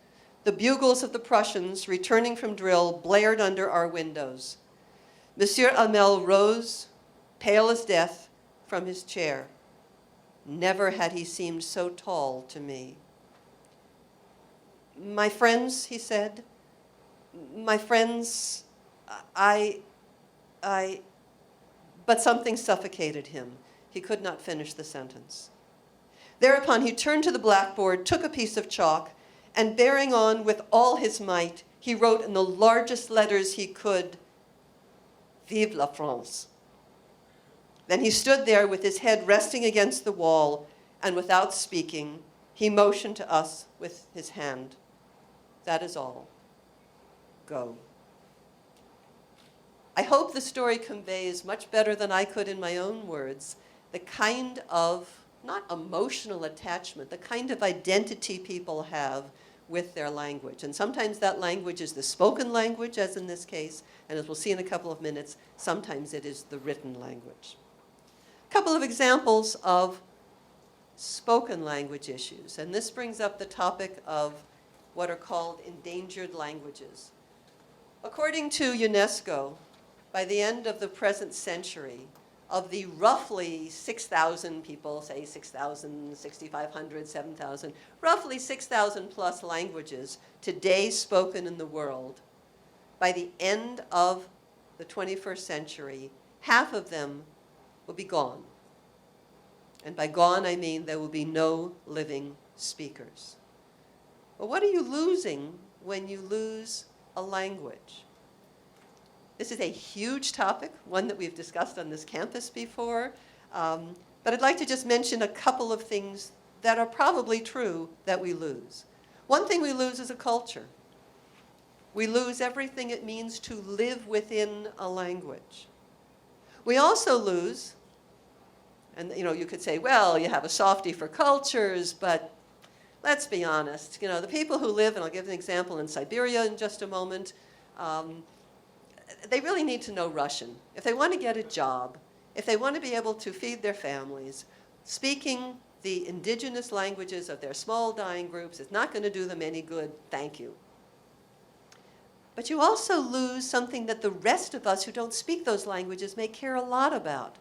[SPEAKER 1] the bugles of the Prussians, returning from drill, blared under our windows. Monsieur Hamel rose, pale as death, from his chair. Never had he seemed so tall to me. "My friends," he said, "my friends, but something suffocated him. He could not finish the sentence. Thereupon he turned to the blackboard, took a piece of chalk, and bearing on with all his might, he wrote in the largest letters he could, "Vive la France." Then he stood there with his head resting against the wall, and without speaking, he motioned to us with his hand. "That is all. Go." I hope the story conveys much better than I could in my own words the kind of, not emotional attachment, the kind of identity people have with their language. And sometimes that language is the spoken language, as in this case, and as we'll see in a couple of minutes, sometimes it is the written language. A couple of examples of spoken language issues, and this brings up the topic of what are called endangered languages. According to UNESCO, by the end of the present century, of the roughly 6,000 people, say 6,000, 6,500, 7,000, roughly 6,000 plus languages today spoken in the world, by the end of the 21st century, half of them will be gone. And by gone, I mean there will be no living speakers. But what are you losing when you lose a language? This is a huge topic, one that we've discussed on this campus before. But I'd like to just mention a couple of things that are probably true that we lose. One thing we lose is a culture. We lose everything it means to live within a language. We also lose, and you could say, well, you have a softie for cultures, but let's be honest. The people who live, and I'll give an example in Siberia in just a moment, they really need to know Russian. If they want to get a job, if they want to be able to feed their families, speaking the indigenous languages of their small dying groups is not going to do them any good, thank you. But you also lose something that the rest of us who don't speak those languages may care a lot about.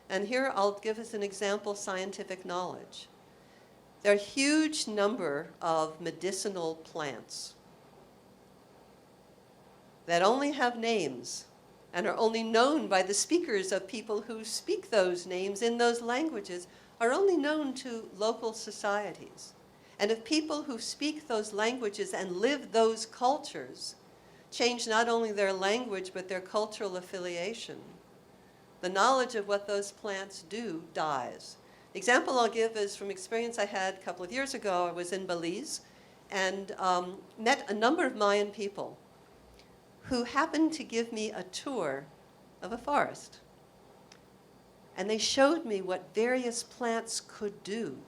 [SPEAKER 1] And here I'll give us an example, scientific knowledge. There are a huge number of medicinal plants that only have names and are only known by the speakers of people who speak those names in those languages, are only known to local societies. And if people who speak those languages and live those cultures change not only their language but their cultural affiliation. The knowledge of what those plants do dies. The example I'll give is from experience I had a couple of years ago. I was in Belize and met a number of Mayan people who happened to give me a tour of a forest. And they showed me what various plants could do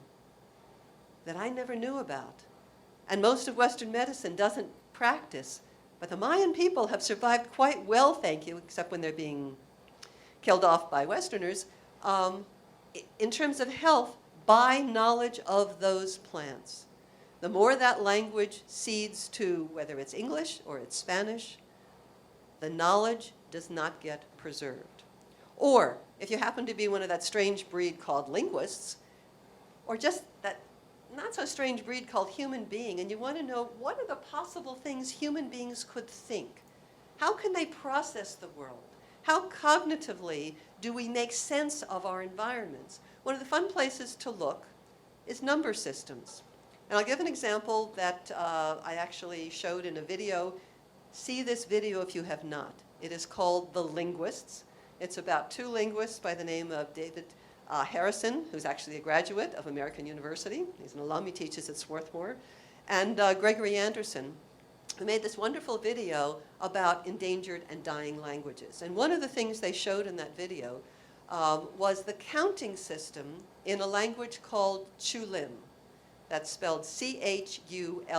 [SPEAKER 1] that I never knew about. And most of Western medicine doesn't practice. But the Mayan people have survived quite well, thank you, except when they're being killed off by Westerners, in terms of health, by knowledge of those plants. The more that language cedes to, whether it's English or it's Spanish, the knowledge does not get preserved. Or, if you happen to be one of that strange breed called linguists, or just that not so strange breed called human being, and you want to know what are the possible things human beings could think? How can they process the world? How cognitively do we make sense of our environments? One of the fun places to look is number systems. And I'll give an example that I actually showed in a video. See this video if you have not. It is called The Linguists. It's about two linguists by the name of David Harrison, who's actually a graduate of American University. He's an alum, he teaches at Swarthmore. And Gregory Anderson, who made this wonderful video about endangered and dying languages. And one of the things they showed in that video was the counting system in a language called Chulym. That's spelled C-H-U-L-Y-M,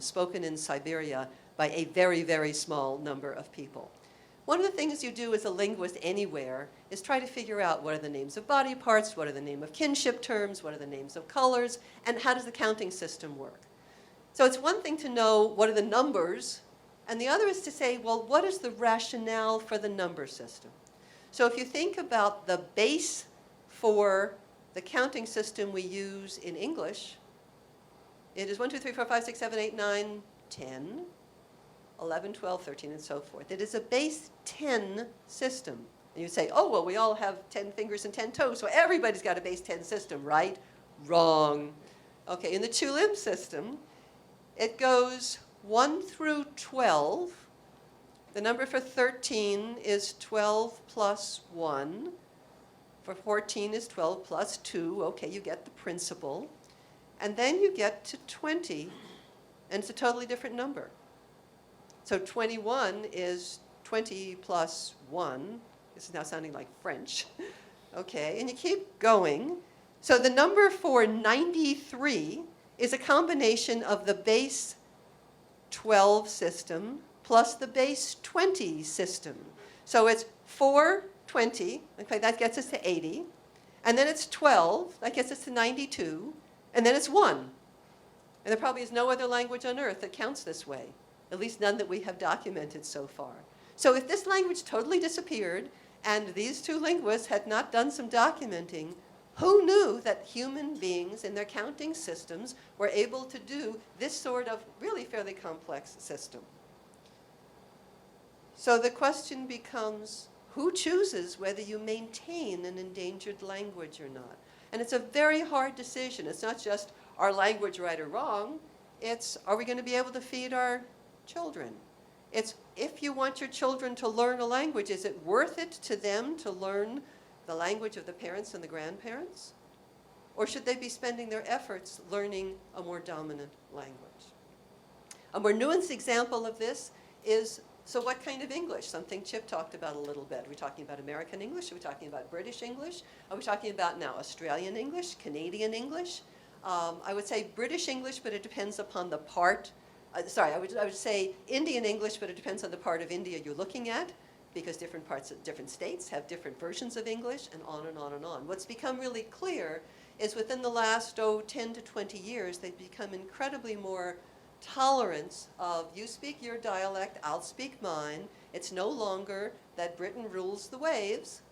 [SPEAKER 1] spoken in Siberia by a very, very small number of people. One of the things you do as a linguist anywhere is try to figure out what are the names of body parts, what are the name of kinship terms, what are the names of colors, and how does the counting system work. So it's one thing to know what are the numbers, and the other is to say, well, what is the rationale for the number system? So if you think about the base for the counting system we use in English, it is 1, 2, 3, 4, 5, 6, 7, 8, 9, 10, 11, 12, 13, and so forth. It is a base 10 system. And you say, oh, well, we all have 10 fingers and 10 toes, so everybody's got a base 10 system, right? Wrong. Okay, in the Chulym system, it goes 1 through 12. The number for 13 is 12 plus 1. For 14 is 12 plus 2. Okay, you get the principle. And then you get to 20, and it's a totally different number. So 21 is 20 plus 1. This is now sounding like French. Okay, and you keep going. So the number for 93 is a combination of the base 12 system plus the base 20 system. So it's 4, 20, okay, that gets us to 80. And then it's 12, that gets us to 92. And then it's 1. And there probably is no other language on earth that counts this way, at least none that we have documented so far. So if this language totally disappeared and these two linguists had not done some documenting, who knew that human beings in their counting systems were able to do this sort of really fairly complex system? So the question becomes, who chooses whether you maintain an endangered language or not? And it's a very hard decision. It's not just, our language right or wrong? It's, are we going to be able to feed our children? It's, if you want your children to learn a language, is it worth it to them to learn the language of the parents and the grandparents? Or should they be spending their efforts learning a more dominant language? A more nuanced example of this is, so what kind of English? Something Chip talked about a little bit. Are we talking about American English? Are we talking about British English? Are we talking about now Australian English, Canadian English? I would say British English, but it depends upon the part. I would say Indian English, but it depends on the part of India you're looking at, because different parts of different states have different versions of English, and on and on and on. What's become really clear is within the last, 10 to 20 years, they've become incredibly more tolerance of you speak your dialect, I'll speak mine. It's no longer that Britain rules the waves,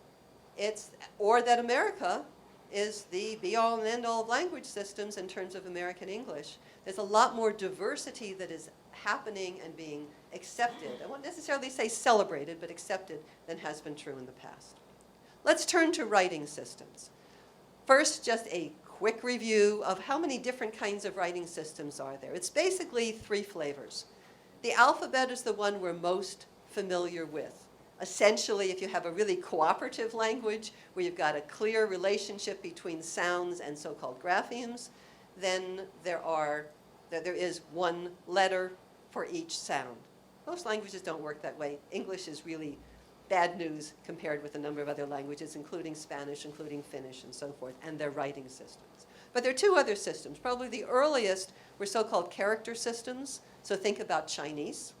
[SPEAKER 1] or that America is the be-all and end-all of language systems in terms of American English. There's a lot more diversity that is happening and being accepted. I won't necessarily say celebrated, but accepted than has been true in the past. Let's turn to writing systems. First, just a quick review of how many different kinds of writing systems are there. It's basically 3 flavors. The alphabet is the one we're most familiar with. Essentially, if you have a really cooperative language where you've got a clear relationship between sounds and so-called graphemes, then there is one letter for each sound. Most languages don't work that way. English is really bad news compared with a number of other languages, including Spanish, including Finnish, and so forth, and their writing systems. But there are two other systems. Probably the earliest were so-called character systems. So think about Chinese.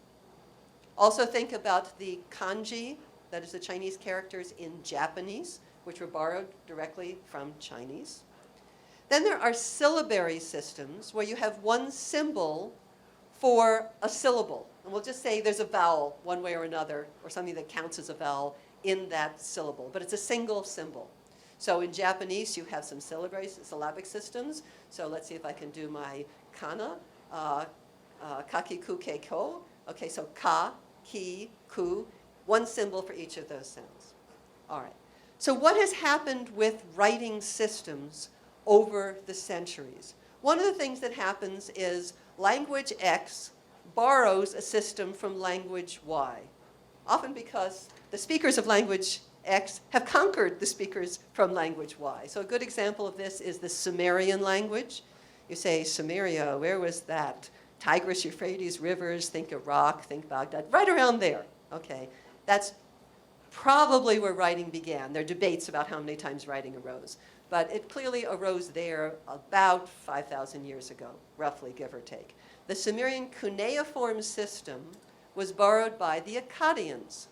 [SPEAKER 1] Also think about the kanji, that is the Chinese characters in Japanese, which were borrowed directly from Chinese. Then there are syllabary systems where you have one symbol for a syllable. And we'll just say there's a vowel one way or another, or something that counts as a vowel in that syllable. But it's a single symbol. So in Japanese, you have some syllabic systems. So let's see if I can do my kana. Kaki, ku, ke, ko. Okay, so ka, ki, ku. One symbol for each of those sounds. All right. So what has happened with writing systems over the centuries? One of the things that happens is language X borrows a system from language Y, often because the speakers of language X have conquered the speakers from language Y. So a good example of this is the Sumerian language. You say, Sumeria, where was that? Tigris, Euphrates rivers, think Iraq, think Baghdad, right around there. Okay, that's probably where writing began. There are debates about how many times writing arose. But it clearly arose there about 5,000 years ago, roughly, give or take. The Sumerian cuneiform system was borrowed by the Akkadians.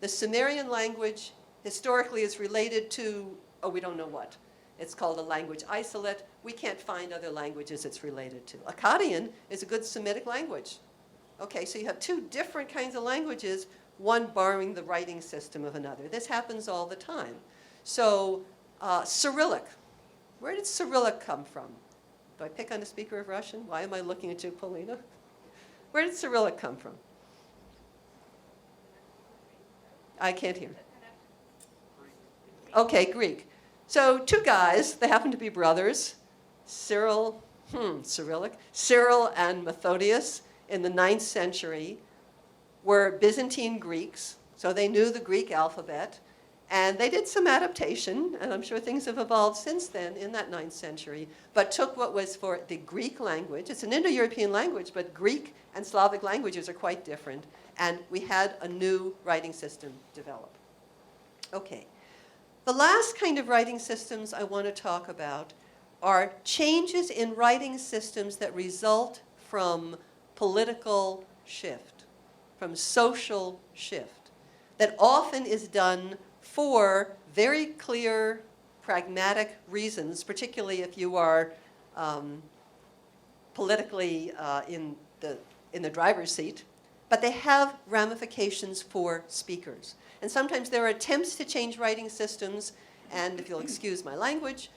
[SPEAKER 1] The Sumerian language historically is related to, oh, we don't know what. It's called a language isolate. We can't find other languages it's related to. Akkadian is a good Semitic language. Okay, so you have two different kinds of languages, one borrowing the writing system of another. This happens all the time. So Cyrillic. Where did Cyrillic come from? Do I pick on a speaker of Russian? Why am I looking at you, Paulina? Where did Cyrillic come from? I can't hear. Okay, Greek. So two guys, they happen to be brothers, Cyrillic, Cyril and Methodius in the 9th century were Byzantine Greeks, so they knew the Greek alphabet, and they did some adaptation, and I'm sure things have evolved since then in that 9th century, but took what was for the Greek language. It's an Indo-European language, but Greek and Slavic languages are quite different, and we had a new writing system develop. Okay. The last kind of writing systems I want to talk about are changes in writing systems that result from political shift, from social shift, that often is done for very clear, pragmatic reasons, particularly if you are politically in the driver's seat, but they have ramifications for speakers. And sometimes there are attempts to change writing systems, and if you'll excuse my language,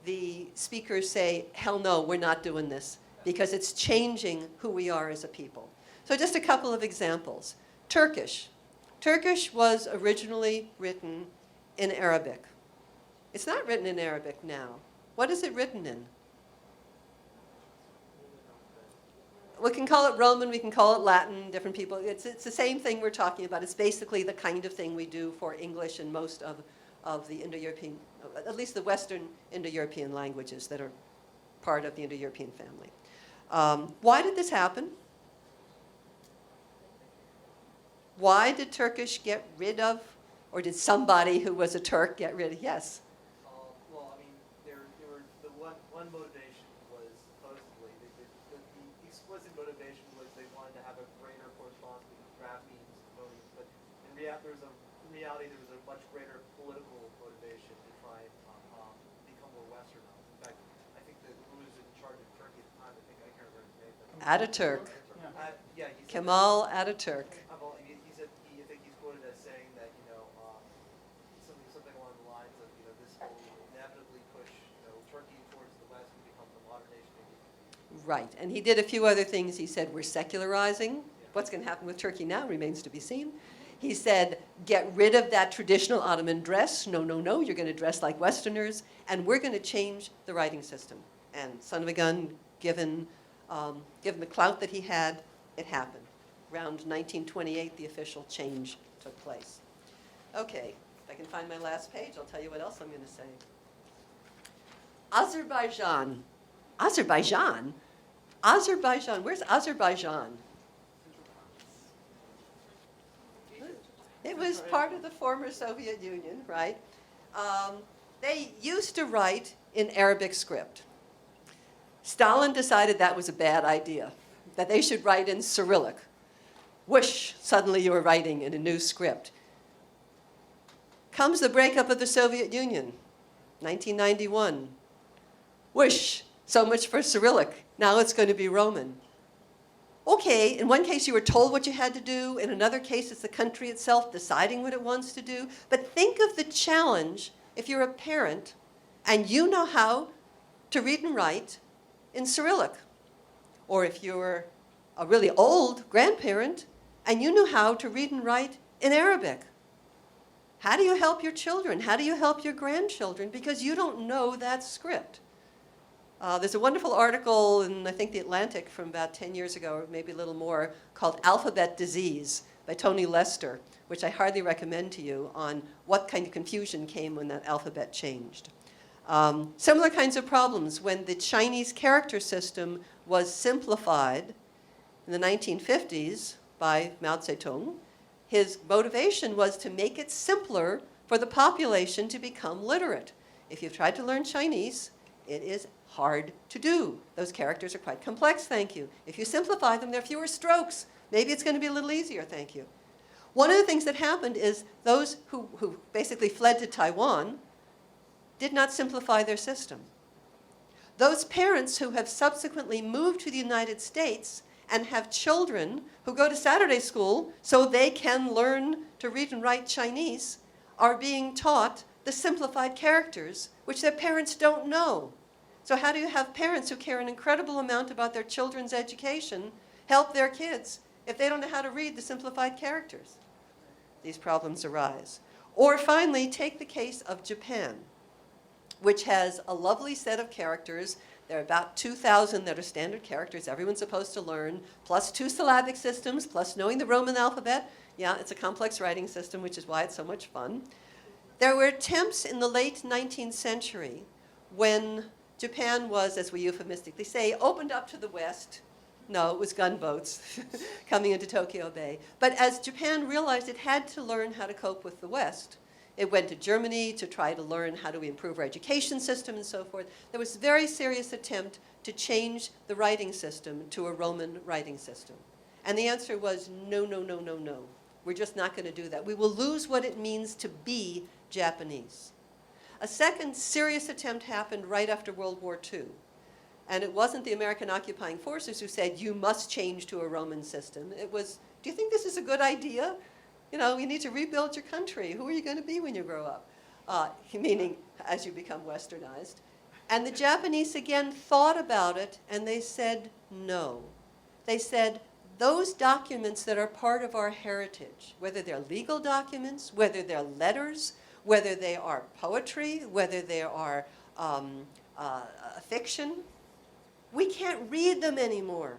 [SPEAKER 1] the speakers say, hell no, we're not doing this, because it's changing who we are as a people. So just a couple of examples. Turkish. Turkish was originally written in Arabic. It's not written in Arabic now. What is it written in? We can call it Roman, we can call it Latin, different people. It's the same thing we're talking about. It's basically the kind of thing we do for English and most of the Indo-European, at least the Western Indo-European languages that are part of the Indo-European family. Why did this happen? Why did Turkish get rid of, or did somebody who was a Turk get rid of? Yes?
[SPEAKER 3] Well, I mean, there were the one motivation was supposedly the explicit motivation was they wanted to have a greater correspondence between graphemes and phonemes, but in reality there was a much greater political motivation to try and become more westernized. In fact, I think that who was in charge of Turkey at the time, I can't remember his name. But
[SPEAKER 1] Ataturk.
[SPEAKER 3] yeah, he said
[SPEAKER 1] Kemal Ataturk.
[SPEAKER 3] he said I think he's quoted as saying that something along the lines of this will inevitably push Turkey towards the west and become the modern nation it needs to be.
[SPEAKER 1] Right, and he did a few other things. He said, we're secularizing. What's going to happen with Turkey now remains to be seen. He said, get rid of that traditional Ottoman dress. No, no, no, you're going to dress like Westerners, and we're going to change the writing system. And son of a gun, given the clout that he had, it happened. Around 1928, the official change took place. Okay, if I can find my last page, I'll tell you what else I'm going to say. Azerbaijan. Azerbaijan? Azerbaijan. Where's Azerbaijan? It was part of the former Soviet Union, right? They used to write in Arabic script. Stalin decided that was a bad idea, that they should write in Cyrillic. Whoosh, suddenly you were writing in a new script. Comes the breakup of the Soviet Union, 1991. Whoosh, so much for Cyrillic. Now it's going to be Roman. Okay, in one case you were told what you had to do. In another case, it's the country itself deciding what it wants to do. But think of the challenge if you're a parent and you know how to read and write in Cyrillic. Or if you're a really old grandparent and you know how to read and write in Arabic. How do you help your children? How do you help your grandchildren? Because you don't know that script. There's a wonderful article in, I think, The Atlantic from about 10 years ago, or maybe a little more, called Alphabet Disease by Tony Lester, which I hardly recommend to you, on what kind of confusion came when that alphabet changed. Similar kinds of problems when the Chinese character system was simplified in the 1950s by Mao Zedong. His motivation was to make it simpler for the population to become literate. If you've tried to learn Chinese, it is hard to do. Those characters are quite complex, thank you. If you simplify them, there are fewer strokes. Maybe it's going to be a little easier, thank you. One of the things that happened is those who basically fled to Taiwan did not simplify their system. Those parents who have subsequently moved to the United States and have children who go to Saturday school so they can learn to read and write Chinese are being taught the simplified characters, which their parents don't know. So how do you have parents who care an incredible amount about their children's education help their kids if they don't know how to read the simplified characters? These problems arise. Or finally, take the case of Japan, which has a lovely set of characters. There are about 2,000 that are standard characters everyone's supposed to learn, plus 2 syllabic systems, plus knowing the Roman alphabet. Yeah, it's a complex writing system, which is why it's so much fun. There were attempts in the late 19th century when Japan was, as we euphemistically say, opened up to the West. No, it was gunboats coming into Tokyo Bay. But as Japan realized it had to learn how to cope with the West, it went to Germany to try to learn how do we improve our education system and so forth. There was a very serious attempt to change the writing system to a Roman writing system. And the answer was no, no, no, no, no. We're just not going to do that. We will lose what it means to be Japanese. A second serious attempt happened right after World War II. And it wasn't the American occupying forces who said, you must change to a Roman system. It was, do you think this is a good idea? You know, you need to rebuild your country. Who are you going to be when you grow up? Meaning, as you become westernized. And the Japanese again thought about it, and they said no. They said, those documents that are part of our heritage, whether they're legal documents, whether they're letters, whether they are poetry, whether they are fiction, we can't read them anymore.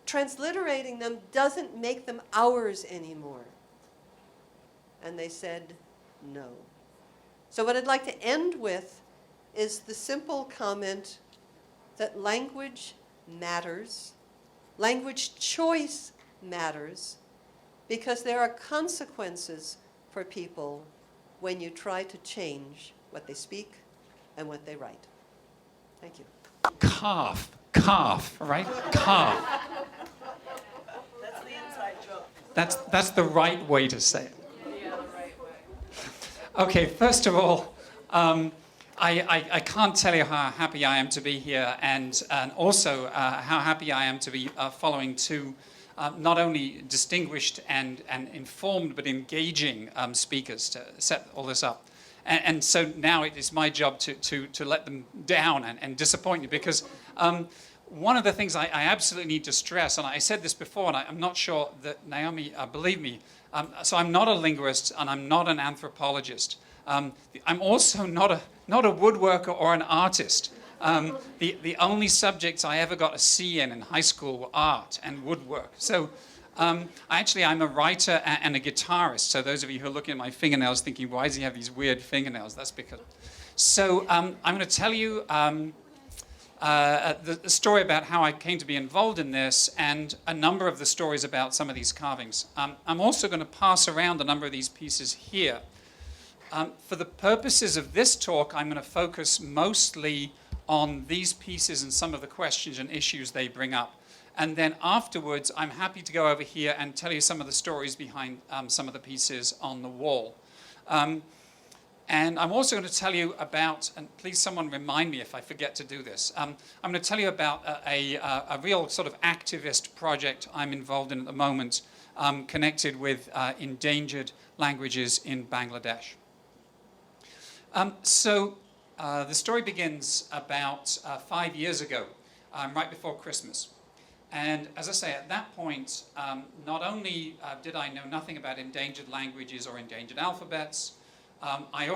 [SPEAKER 1] Transliterating them doesn't make them ours anymore. And they said no. So what I'd like to end with is the simple comment that language matters, language choice matters, because there are consequences for people when you try to change what they speak and what they write. Thank you.
[SPEAKER 5] Calf, right? Calf.
[SPEAKER 3] That's the inside joke.
[SPEAKER 5] That's the right way to say it.
[SPEAKER 3] Yeah, the right way.
[SPEAKER 5] Okay, first of all, I can't tell you how happy I am to be here, and also how happy I am to be following 2 not only distinguished and informed but engaging speakers to set all this up. And so now it is my job to let them down and disappoint you, because one of the things I absolutely need to stress, and I said this before, and I'm not sure that Naomi believed me, so I'm not a linguist and I'm not an anthropologist. I'm also not a woodworker or an artist. The only subjects I ever got a C in high school were art and woodwork. So actually, I'm a writer and a guitarist. So those of you who are looking at my fingernails thinking, why does he have these weird fingernails? That's because... So I'm going to tell you the story about how I came to be involved in this and a number of the stories about some of these carvings. I'm also going to pass around a number of these pieces here. For the purposes of this talk, I'm going to focus mostly on these pieces and some of the questions and issues they bring up. And then afterwards, I'm happy to go over here and tell you some of the stories behind some of the pieces on the wall. And I'm also going to tell you about, and please someone remind me if I forget to do this, I'm going to tell you about a real sort of activist project I'm involved in at the moment connected with endangered languages in Bangladesh. The story begins about 5 years ago, right before Christmas. And as I say, at that point, not only did I know nothing about endangered languages or endangered alphabets, I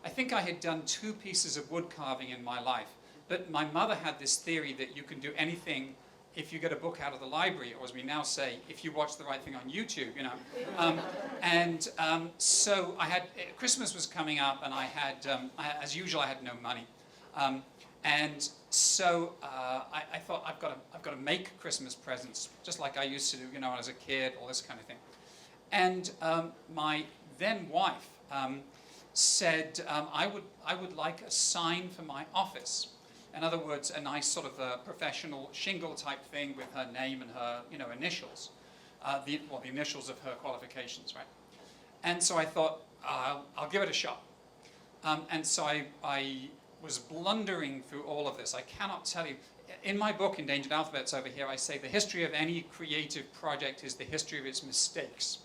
[SPEAKER 5] think I had done 2 pieces of wood carving in my life. But my mother had this theory that you can do anything if you get a book out of the library, or as we now say, if you watch the right thing on YouTube, you know. So I had, Christmas was coming up, and I had, as usual, I had no money. And so I thought, I've got to make Christmas presents, just like I used to do, you know, as a kid, all this kind of thing. And my then wife said, I would like a sign for my office. In other words, a nice sort of professional shingle type thing with her name and her, you know, initials. The initials of her qualifications, right? And so I thought, I'll give it a shot. And so I was blundering through all of this. I cannot tell you. In my book, Endangered Alphabets, over here, I say the history of any creative project is the history of its mistakes.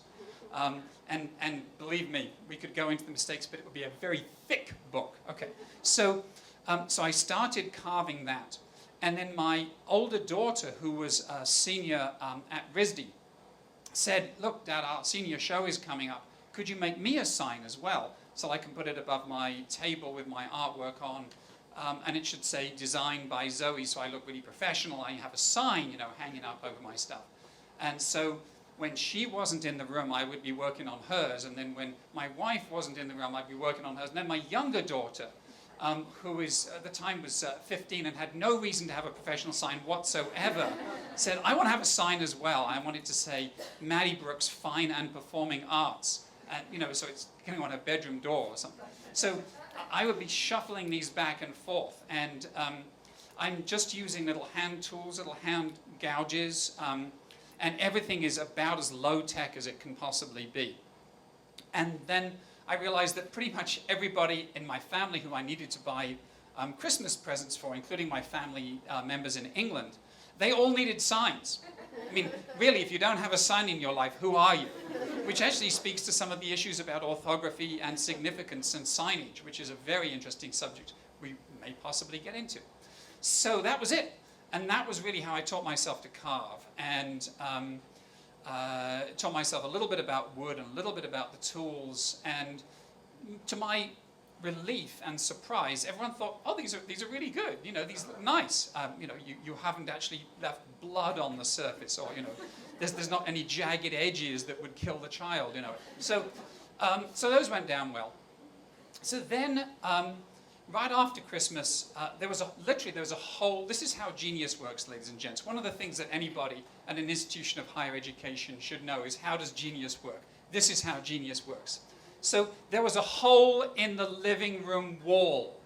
[SPEAKER 5] And believe me, we could go into the mistakes, but it would be a very thick book. Okay, so I started carving that. And then my older daughter, who was a senior at RISD, said, look, Dad, our senior show is coming up. Could you make me a sign as well, so I can put it above my table with my artwork on, and it should say designed by Zoe, so I look really professional. I have a sign, you know, hanging up over my stuff. And so when she wasn't in the room, I would be working on hers, and then when my wife wasn't in the room, I'd be working on hers. And then my younger daughter, who is, at the time was 15 and had no reason to have a professional sign whatsoever, said, I want to have a sign as well. I wanted to say, Maddie Brookes, Fine and Performing Arts. And, you know, so it's going on a bedroom door or something. So I would be shuffling these back and forth, and I'm just using little hand tools, little hand gouges, and everything is about as low-tech as it can possibly be. And then I realized that pretty much everybody in my family who I needed to buy Christmas presents for, including my family members in England, they all needed signs. I mean, really, if you don't have a sign in your life, who are you? Which actually speaks to some of the issues about orthography and significance and signage, which is a very interesting subject we may possibly get into. So that was it. And that was really how I taught myself to carve, and taught myself a little bit about wood and a little bit about the tools. And to my relief and surprise, everyone thought, oh, these are really good. You know, these look nice. You know, you haven't actually left blood on the surface, or, you know, there's not any jagged edges that would kill the child, you know. So those went down well. So then, right after Christmas, there was a whole, this is how genius works, ladies and gents. One of the things that anybody at an institution of higher education should know is, how does genius work? This is how genius works. So there was a hole in the living room wall,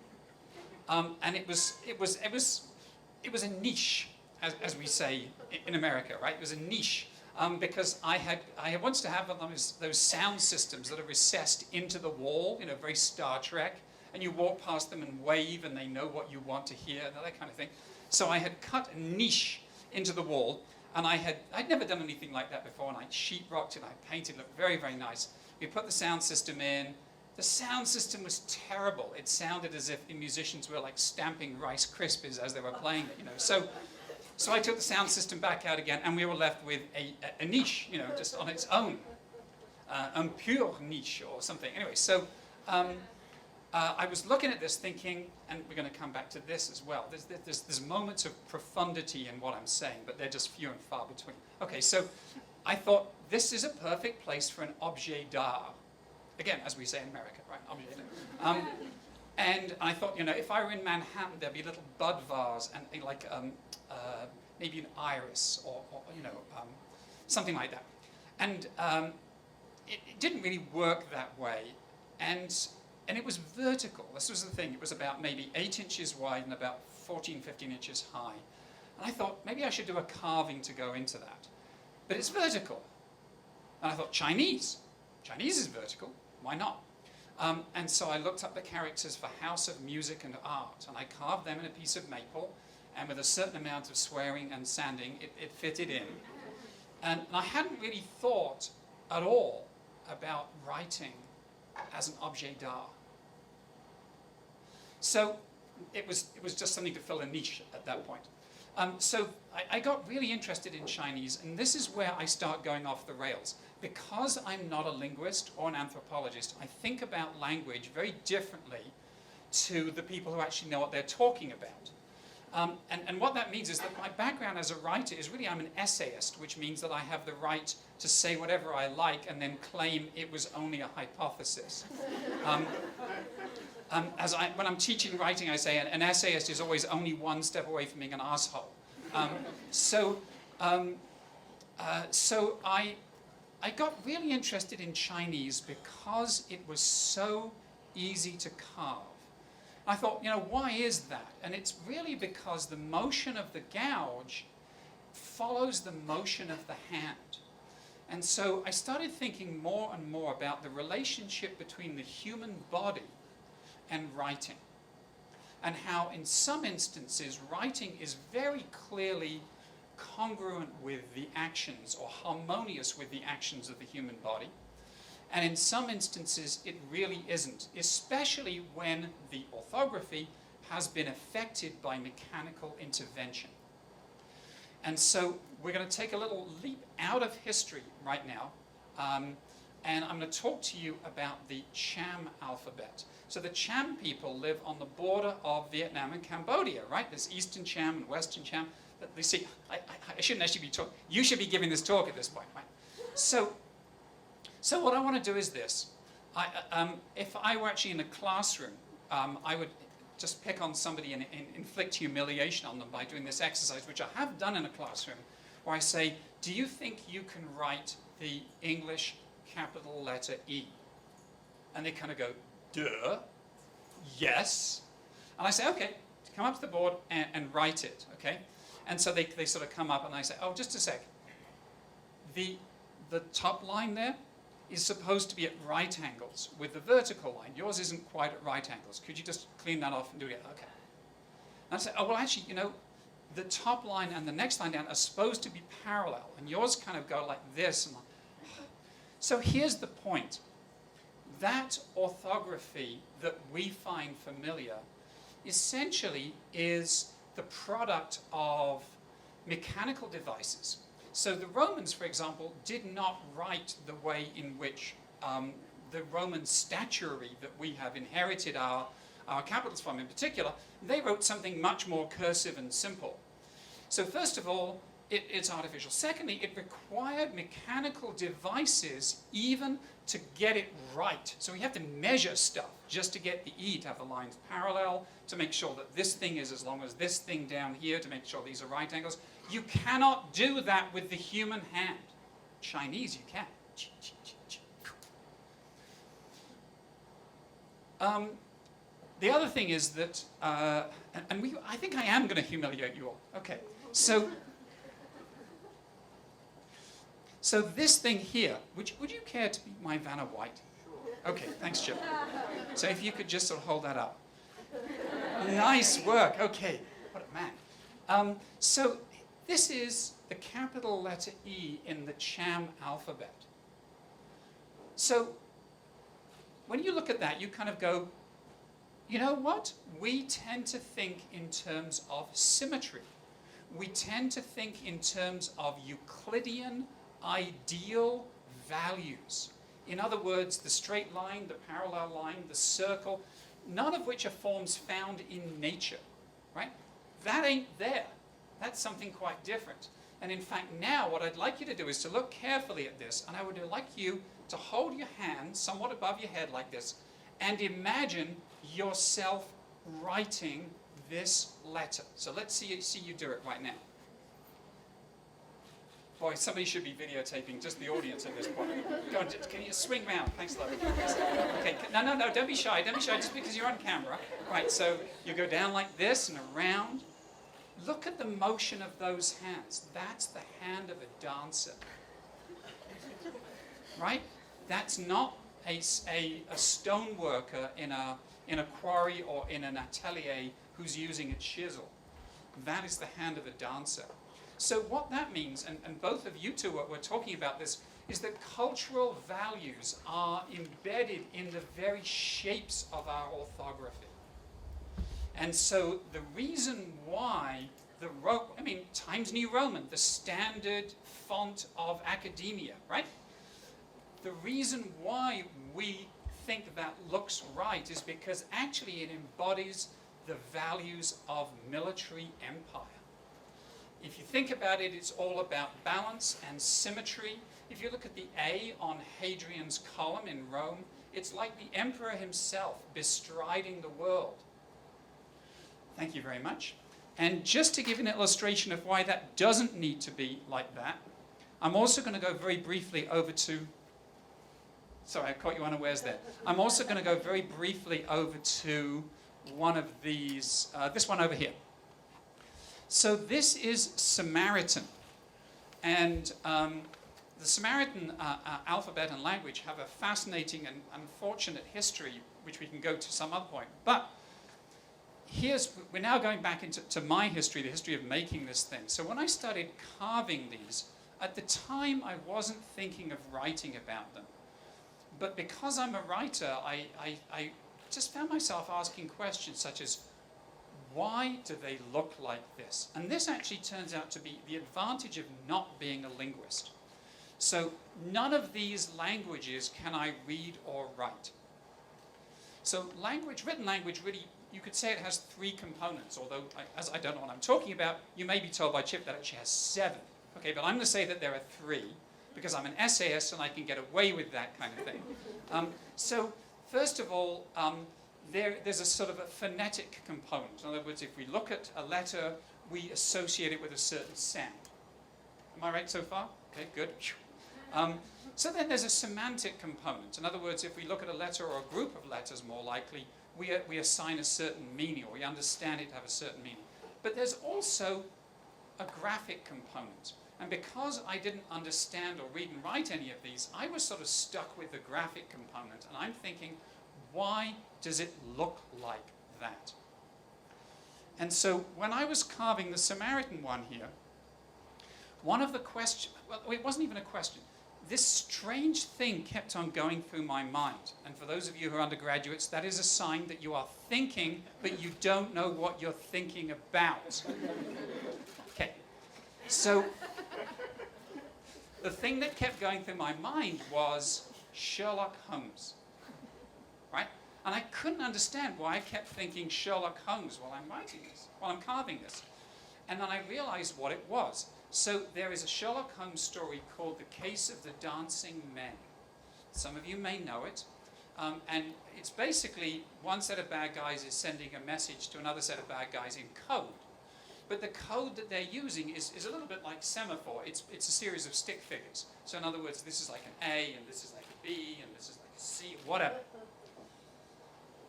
[SPEAKER 5] and it was a niche, as we say in America, right? It was a niche, because I wanted to have those sound systems that are recessed into the wall, you know, very Star Trek, and you walk past them and wave, and they know what you want to hear, that kind of thing. So I had cut a niche into the wall, and I'd never done anything like that before, and I sheetrocked it, I painted it, looked very, very nice. We put the sound system in. The sound system was terrible. It sounded as if the musicians were like stamping Rice Krispies as they were playing it, you know. So I took the sound system back out again, and we were left with a niche, you know, just on its own. Un pur niche or something. Anyway, so I was looking at this thinking, and we're going to come back to this as well. There's moments of profundity in what I'm saying, but they're just few and far between. Okay, so I thought this is a perfect place for an objet d'art. Again, as we say in America, right? Objet d'art. And I thought, if I were in Manhattan, there'd be a little bud vase and like maybe an iris or something like that. And it didn't really work that way. And it was vertical. This was the thing. It was about maybe 8 inches wide and about 14, 15 inches high. And I thought, maybe I should do a carving to go into that. But it's vertical. And I thought, Chinese. Chinese is vertical. Why not? And so I looked up the characters for House of Music and Art, and I carved them in a piece of maple, and with a certain amount of swearing and sanding, it fitted in. And I hadn't really thought at all about writing as an objet d'art. So it was just something to fill a niche at that point. So I got really interested in Chinese, and this is where I start going off the rails. Because I'm not a linguist or an anthropologist, I think about language very differently to the people who actually know what they're talking about. And what that means is that my background as a writer is really I'm an essayist, which means that I have the right to say whatever I like and then claim it was only a hypothesis. When I'm teaching writing, I say an essayist is always only one step away from being an asshole. So I got really interested in Chinese because it was so easy to carve. I thought, why is that? And it's really because the motion of the gouge follows the motion of the hand. And so I started thinking more and more about the relationship between the human body and writing. And how in some instances writing is very clearly congruent with the actions or harmonious with the actions of the human body. And in some instances, it really isn't, especially when the orthography has been affected by mechanical intervention. And so we're going to take a little leap out of history right now, and I'm going to talk to you about the Cham alphabet. So the Cham people live on the border of Vietnam and Cambodia, right? There's Eastern Cham and Western Cham. You see, I shouldn't actually be talking. You should be giving this talk at this point, right? So what I want to do is this. If I were actually in a classroom, I would just pick on somebody and inflict humiliation on them by doing this exercise, which I have done in a classroom, where I say, do you think you can write the English capital letter E? And they kind of go, duh, yes. And I say, okay, come up to the board and write it, okay? And so they sort of come up and I say, oh, just a sec. The top line there is supposed to be at right angles with the vertical line. Yours isn't quite at right angles. Could you just clean that off and do it? Okay. And I say, oh, well, actually, the top line and the next line down are supposed to be parallel, and yours kind of go like this. And like. So here's the point. That orthography that we find familiar essentially is the product of mechanical devices. So the Romans, for example, did not write the way in which the Roman statuary that we have inherited our capitals from in particular. They wrote something much more cursive and simple. So first of all, it's artificial. Secondly, it required mechanical devices even to get it right. So we have to measure stuff just to get the E to have the lines parallel, to make sure that this thing is as long as this thing down here, to make sure these are right angles. You cannot do that with the human hand. Chinese, you can. The other thing is that, I think I am going to humiliate you all. Okay, so this thing here, would you care to be my Vanna White? Okay, thanks, Jim. So if you could just sort of hold that up. Nice work. Okay, what a man. So this is the capital letter E in the Cham alphabet. So when you look at that, you kind of go, you know what? We tend to think in terms of symmetry. We tend to think in terms of Euclidean ideal values. In other words, the straight line, the parallel line, the circle, none of which are forms found in nature, right? That ain't there. That's something quite different. And in fact, now what I'd like you to do is to look carefully at this, and I would like you to hold your hand somewhat above your head like this, and imagine yourself writing this letter. So let's see you do it right now. Boy, somebody should be videotaping just the audience at this point. Go on, can you swing round? Thanks a lot. Okay, no, don't be shy. Don't be shy just because you're on camera. Right, so you go down like this and around. Look at the motion of those hands. That's the hand of a dancer. Right? That's not a stone worker in a quarry or in an atelier who's using a chisel. That is the hand of a dancer. So what that means, and both of you two were talking about this, is that cultural values are embedded in the very shapes of our orthography. And so the reason why Times New Roman, the standard font of academia, right? The reason why we think that looks right is because actually it embodies the values of military empire. If you think about it, it's all about balance and symmetry. If you look at the A on Hadrian's column in Rome, it's like the emperor himself bestriding the world. Thank you very much. And just to give an illustration of why that doesn't need to be like that, I'm also going to go very briefly over to, sorry, I caught you unawares there. I'm also going to go very briefly over to one of these, this one over here. So this is Samaritan. And the Samaritan alphabet and language have a fascinating and unfortunate history, which we can go to some other point. But we're now going back into my history, the history of making this thing. So when I started carving these, at the time I wasn't thinking of writing about them. But because I'm a writer, I just found myself asking questions such as, why do they look like this? And this actually turns out to be the advantage of not being a linguist. So none of these languages can I read or write. So written language, really, you could say it has 3 components, although as I don't know what I'm talking about, you may be told by Chip that it actually has 7. Okay, but I'm going to say that there are 3, because I'm an essayist and I can get away with that kind of thing. So first of all, there's a sort of a phonetic component. In other words, if we look at a letter, we associate it with a certain sound. Am I right so far? Okay, good. So then there's a semantic component. In other words, if we look at a letter or a group of letters, more likely, we assign a certain meaning, or we understand it to have a certain meaning. But there's also a graphic component. And because I didn't understand or read and write any of these, I was sort of stuck with the graphic component. And I'm thinking, why does it look like that? And so when I was carving the Samaritan one here, one of the questions, well, it wasn't even a question. This strange thing kept on going through my mind. And for those of you who are undergraduates, that is a sign that you are thinking, but you don't know what you're thinking about. Okay. So the thing that kept going through my mind was Sherlock Holmes. Right? And I couldn't understand why I kept thinking Sherlock Holmes while I'm writing this, while I'm carving this. And then I realized what it was. So there is a Sherlock Holmes story called The Case of the Dancing Men. Some of you may know it. And it's basically one set of bad guys is sending a message to another set of bad guys in code. But the code that they're using is a little bit like semaphore. It's a series of stick figures. So in other words, this is like an A, and this is like a B, and this is like a C, whatever.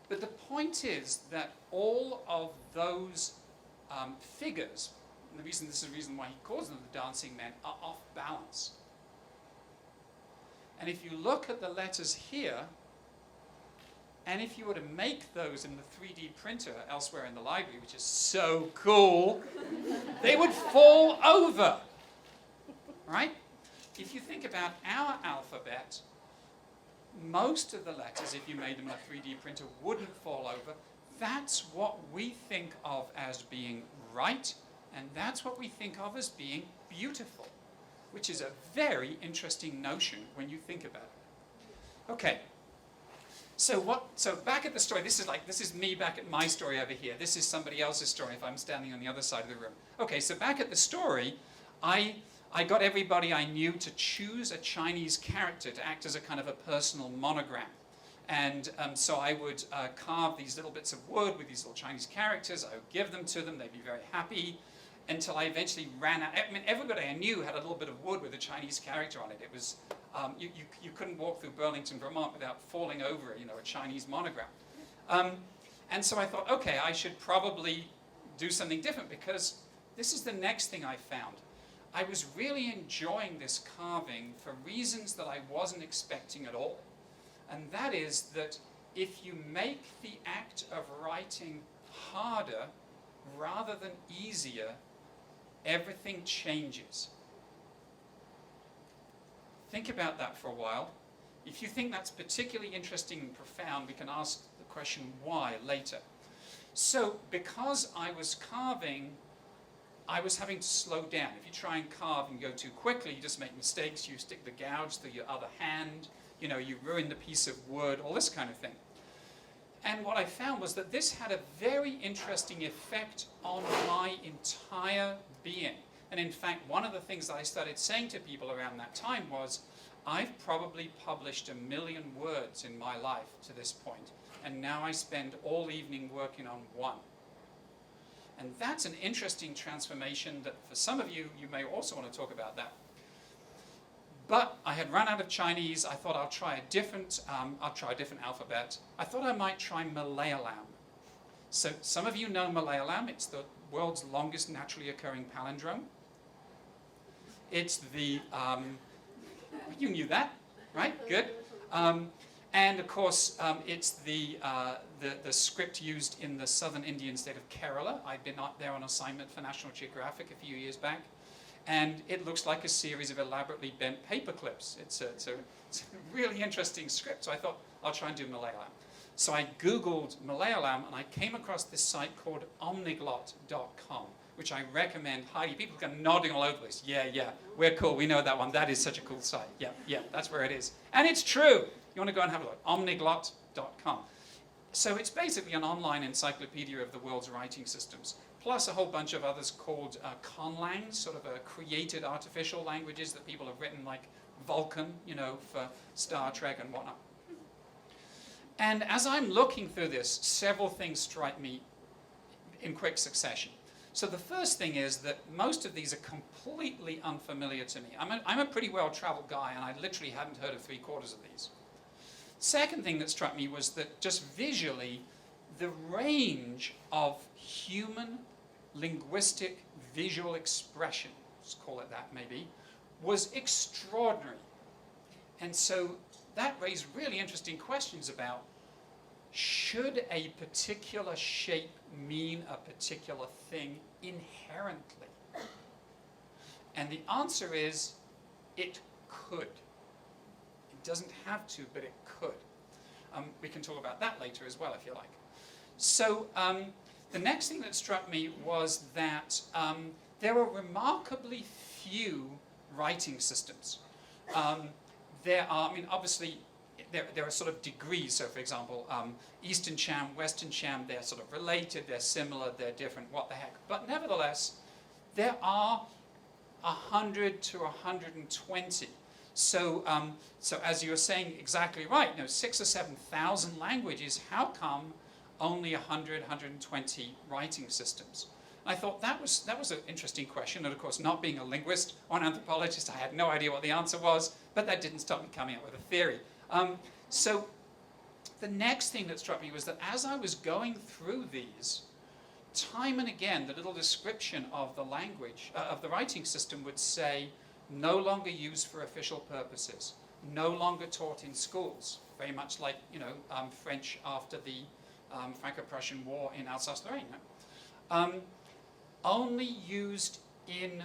[SPEAKER 5] But the point is that all of those figures, and this is the reason why he calls them the dancing men, are off balance. And if you look at the letters here, and if you were to make those in the 3D printer elsewhere in the library, which is so cool, they would fall over, right? If you think about our alphabet, most of the letters, if you made them in a 3D printer, wouldn't fall over. That's what we think of as being right, and that's what we think of as being beautiful, which is a very interesting notion when you think about it. Okay, So back at the story, this is me back at my story over here. This is somebody else's story if I'm standing on the other side of the room. Okay, so back at the story, I got everybody I knew to choose a Chinese character to act as a kind of a personal monogram. And so I would carve these little bits of wood with these little Chinese characters. I would give them to them. They'd be very happy until I eventually ran out. I mean, everybody I knew had a little bit of wood with a Chinese character on it. It was, you couldn't walk through Burlington, Vermont without falling over, a Chinese monogram. And so I thought, okay, I should probably do something different, because this is the next thing I found. I was really enjoying this carving for reasons that I wasn't expecting at all. And that is that if you make the act of writing harder rather than easier, everything changes. Think about that for a while. If you think that's particularly interesting and profound, we can ask the question why later. So because I was carving, I was having to slow down. If you try and carve and go too quickly, you just make mistakes. You stick the gouge through your other hand. You ruin the piece of wood, all this kind of thing. And what I found was that this had a very interesting effect on my entire being. And in fact, one of the things that I started saying to people around that time was, I've probably published 1 million words in my life to this point, and now I spend all evening working on one. And that's an interesting transformation that for some of you, you may also want to talk about that. But I had run out of Chinese. I thought I'll try a different alphabet. I thought I might try Malayalam. So some of you know Malayalam. It's the world's longest naturally occurring palindrome. It's the, you knew that, right? Good. And of course, it's the script used in the southern Indian state of Kerala. I'd been out there on assignment for National Geographic a few years back. And it looks like a series of elaborately bent paper clips. It's a really interesting script. So I thought, I'll try and do Malayalam. So I Googled Malayalam, and I came across this site called omniglot.com, which I recommend highly. People are nodding all over this. Yeah, we're cool. We know that one. That is such a cool site. Yeah, that's where it is. And it's true. You want to go and have a look. Omniglot.com. So it's basically an online encyclopedia of the world's writing systems, plus a whole bunch of others called conlangs, sort of created artificial languages that people have written, like Vulcan, for Star Trek and whatnot. And as I'm looking through this, several things strike me in quick succession. So the first thing is that most of these are completely unfamiliar to me. I'm a pretty well-traveled guy, and I literally hadn't heard of 3/4 of these. Second thing that struck me was that just visually, the range of human linguistic visual expression, let's call it that maybe, was extraordinary. And so that raised really interesting questions about, should a particular shape mean a particular thing inherently? And the answer is, it could. It doesn't have to, but it could. We can talk about that later as well, if you like. So the next thing that struck me was that there are remarkably few writing systems. There are, obviously, there are sort of degrees. So, for example, Eastern Cham, Western Cham, they're sort of related, they're similar, they're different, what the heck. But nevertheless, there are 100 to 120. So as you were saying exactly right, 6,000 or 7,000 languages, how come only 100, 120 writing systems? I thought that was an interesting question, and of course, not being a linguist or an anthropologist, I had no idea what the answer was, but that didn't stop me coming up with a theory. So the next thing that struck me was that as I was going through these, time and again, the little description of the language, of the writing system would say, no longer used for official purposes, no longer taught in schools, very much like, French after the Franco-Prussian War in Alsace-Lorraine. Only used in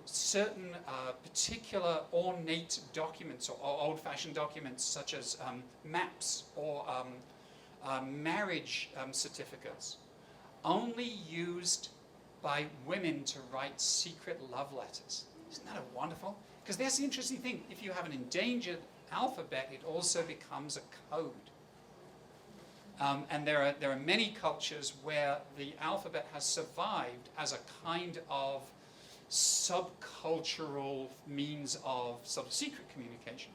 [SPEAKER 5] certain particular ornate documents or old-fashioned documents such as maps or marriage certificates. Only used by women to write secret love letters. Isn't that wonderful? Because that's the interesting thing. If you have an endangered alphabet, it also becomes a code. And there are many cultures where the alphabet has survived as a kind of subcultural means of sort of secret communication.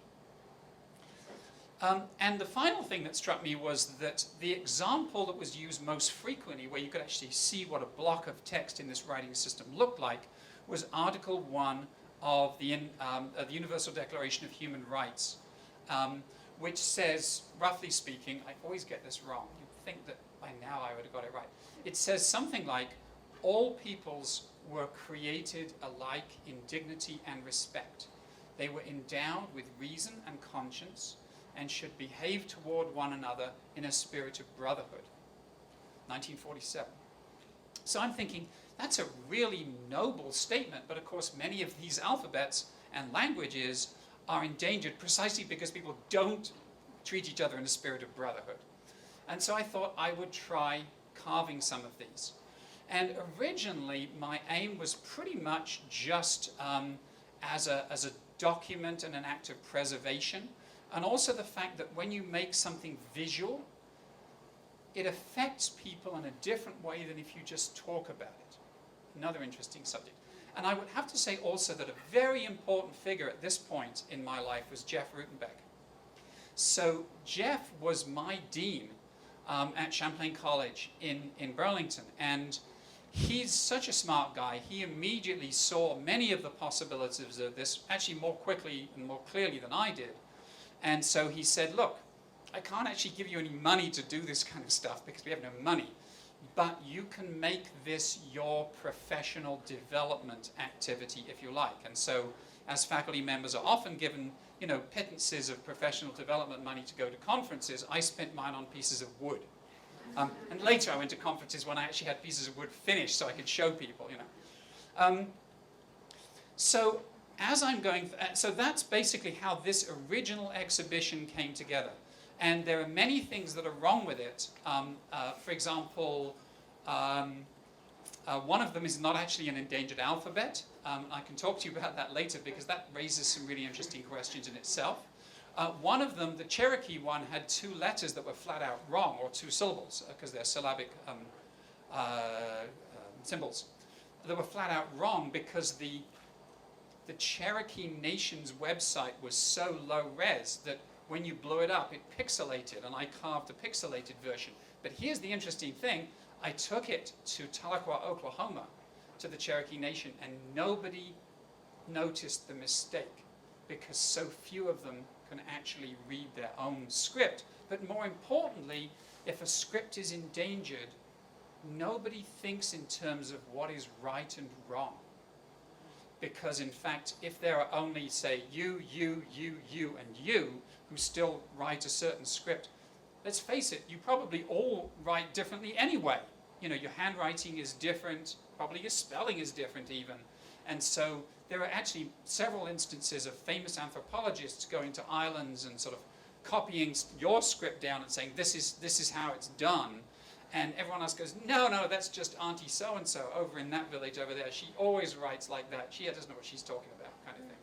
[SPEAKER 5] And the final thing that struck me was that the example that was used most frequently, where you could actually see what a block of text in this writing system looked like, was Article 1 of the Universal Declaration of Human Rights, which says, roughly speaking, I always get this wrong, you'd think that by now I would have got it right. It says something like, all peoples were created alike in dignity and respect. They were endowed with reason and conscience, and should behave toward one another in a spirit of brotherhood. 1947. So I'm thinking, that's a really noble statement, but of course many of these alphabets and languages are endangered precisely because people don't treat each other in a spirit of brotherhood. And so I thought I would try carving some of these. And originally my aim was pretty much just as a document and an act of preservation. And also the fact that when you make something visual, it affects people in a different way than if you just talk about it. Another interesting subject. And I would have to say also that a very important figure at this point in my life was Jeff Rutenbeck. So Jeff was my dean at Champlain College in Burlington. And he's such a smart guy. He immediately saw many of the possibilities of this, actually more quickly and more clearly than I did. And so he said, look, I can't actually give you any money to do this kind of stuff because we have no money, but you can make this your professional development activity if you like. And so as faculty members are often given, you know, pittances of professional development money to go to conferences, I spent mine on pieces of wood. And later I went to conferences when I actually had pieces of wood finished so I could show people, you know. So as I'm going, so that's basically how this original exhibition came together. And there are many things that are wrong with it. For example, one of them is not actually an endangered alphabet. I can talk to you about that later because that raises some really interesting questions in itself. One of them, the Cherokee one, had 2 letters that were flat out wrong, or 2 syllables, because they're syllabic symbols. They were flat out wrong because the Cherokee Nation's website was so low res that when you blew it up, it pixelated, and I carved a pixelated version. But here's the interesting thing. I took it to Tahlequah, Oklahoma, to the Cherokee Nation, and nobody noticed the mistake because so few of them can actually read their own script. But more importantly, if a script is endangered, nobody thinks in terms of what is right and wrong. Because in fact, if there are only, say, you, and you, who still write a certain script, let's face it, you probably all write differently anyway. You know, your handwriting is different, probably your spelling is different even. And so there are actually several instances of famous anthropologists going to islands and sort of copying your script down and saying, this is how it's done. And everyone else goes, no, that's just Auntie so-and-so over in that village over there. She always writes like that. She doesn't know what she's talking about, kind of thing.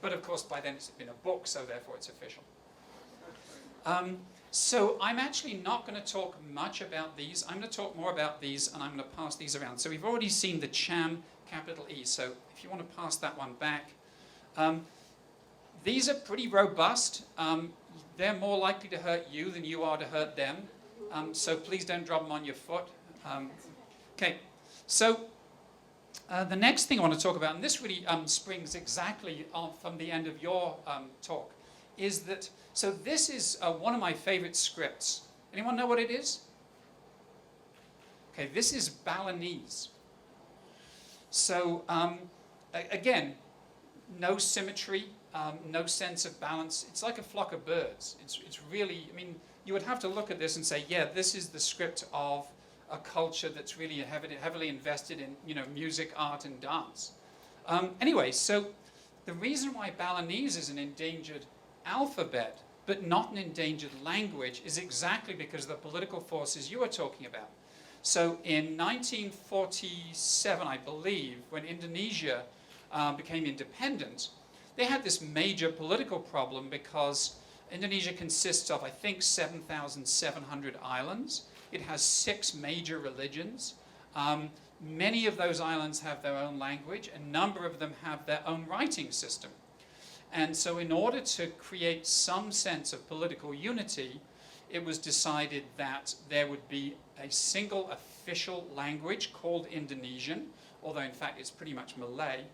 [SPEAKER 5] But of course, by then it's been a book, so therefore it's official. So I'm actually not going to talk much about these. I'm going to talk more about these, and I'm going to pass these around. So we've already seen the CHAM, capital E. So if you want to pass that one back. These are pretty robust. They're more likely to hurt you than you are to hurt them. So please don't drop them on your foot. Okay, so the next thing I want to talk about, and this really springs exactly from the end of your talk, is that, so this is one of my favorite scripts. Anyone know what it is? Okay, this is Balinese. So again, no symmetry, no sense of balance. It's like a flock of birds. It's really, I mean, you would have to look at this and say, yeah, this is the script of a culture that's really heavily invested in, you know, music, art, and dance. Anyway, so the reason why Balinese is an endangered alphabet, but not an endangered language, is exactly because of the political forces you were talking about. So in 1947, I believe, when Indonesia became independent, they had this major political problem because Indonesia consists of, I think, 7,700 islands. It has 6 major religions. Many of those islands have their own language. A number of them have their own writing system. And so in order to create some sense of political unity, it was decided that there would be a single official language called Indonesian, although in fact it's pretty much Malay.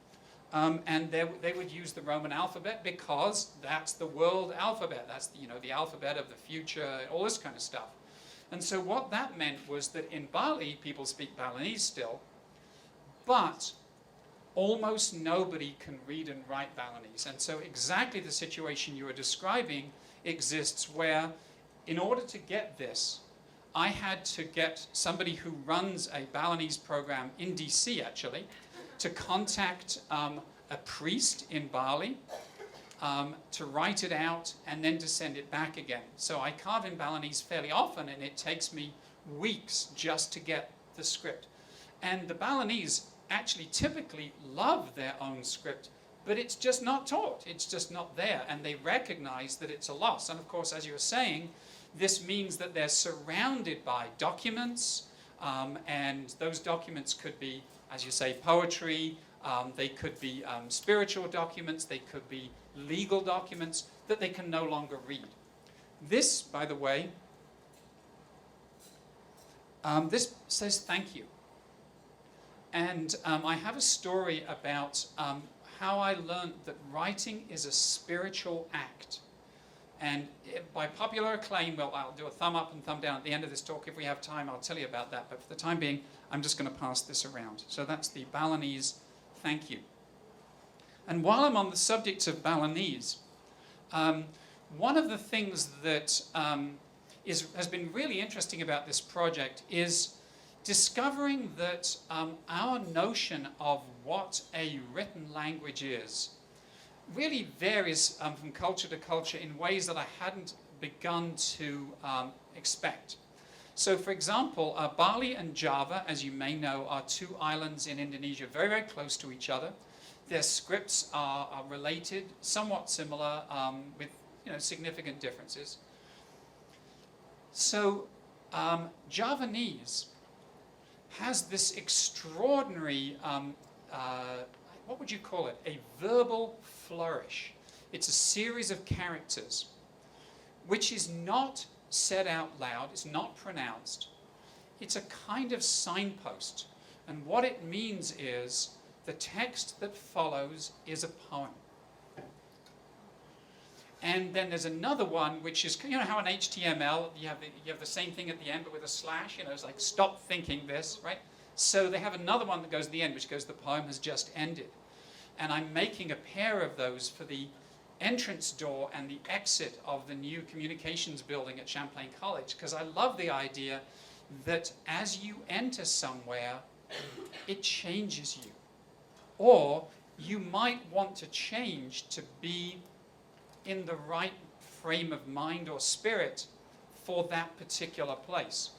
[SPEAKER 5] And they would use the Roman alphabet because that's the world alphabet. That's the alphabet of the future, all this kind of stuff. And so what that meant was that in Bali, people speak Balinese still, but almost nobody can read and write Balinese. And so exactly the situation you were describing exists where, in order to get this, I had to get somebody who runs a Balinese program in DC, actually, to contact a priest in Bali, to write it out, and then to send it back again. So I carve in Balinese fairly often, and it takes me weeks just to get the script. And the Balinese actually typically love their own script, but it's just not taught. It's just not there, and they recognize that it's a loss. And of course, as you were saying, this means that they're surrounded by documents, and those documents could be, as you say, poetry, they could be spiritual documents, they could be legal documents that they can no longer read. This, by the way, this says thank you. And I have a story about how I learned that writing is a spiritual act. And by popular acclaim, well, I'll do a thumb up and thumb down at the end of this talk. If we have time, I'll tell you about that. But for the time being, I'm just going to pass this around. So that's the Balinese thank you. And while I'm on the subject of Balinese, one of the things that has been really interesting about this project is discovering that our notion of what a written language is really varies from culture to culture in ways that I hadn't begun to expect. So for example, Bali and Java, as you may know, are 2 islands in Indonesia, very, very close to each other. Their scripts are related, somewhat similar, with significant differences. So Javanese has this extraordinary, what would you call it? A verbal flourish. It's a series of characters which is not said out loud, it's not pronounced. It's a kind of signpost. And what it means is the text that follows is a poem. And then there's another one which is, how in HTML you have the same thing at the end but with a slash, it's like stop thinking this, right? So they have another one that goes at the end which goes the poem has just ended. And I'm making a pair of those for the entrance door and the exit of the new communications building at Champlain College, because I love the idea that as you enter somewhere, it changes you. Or you might want to change to be in the right frame of mind or spirit for that particular place.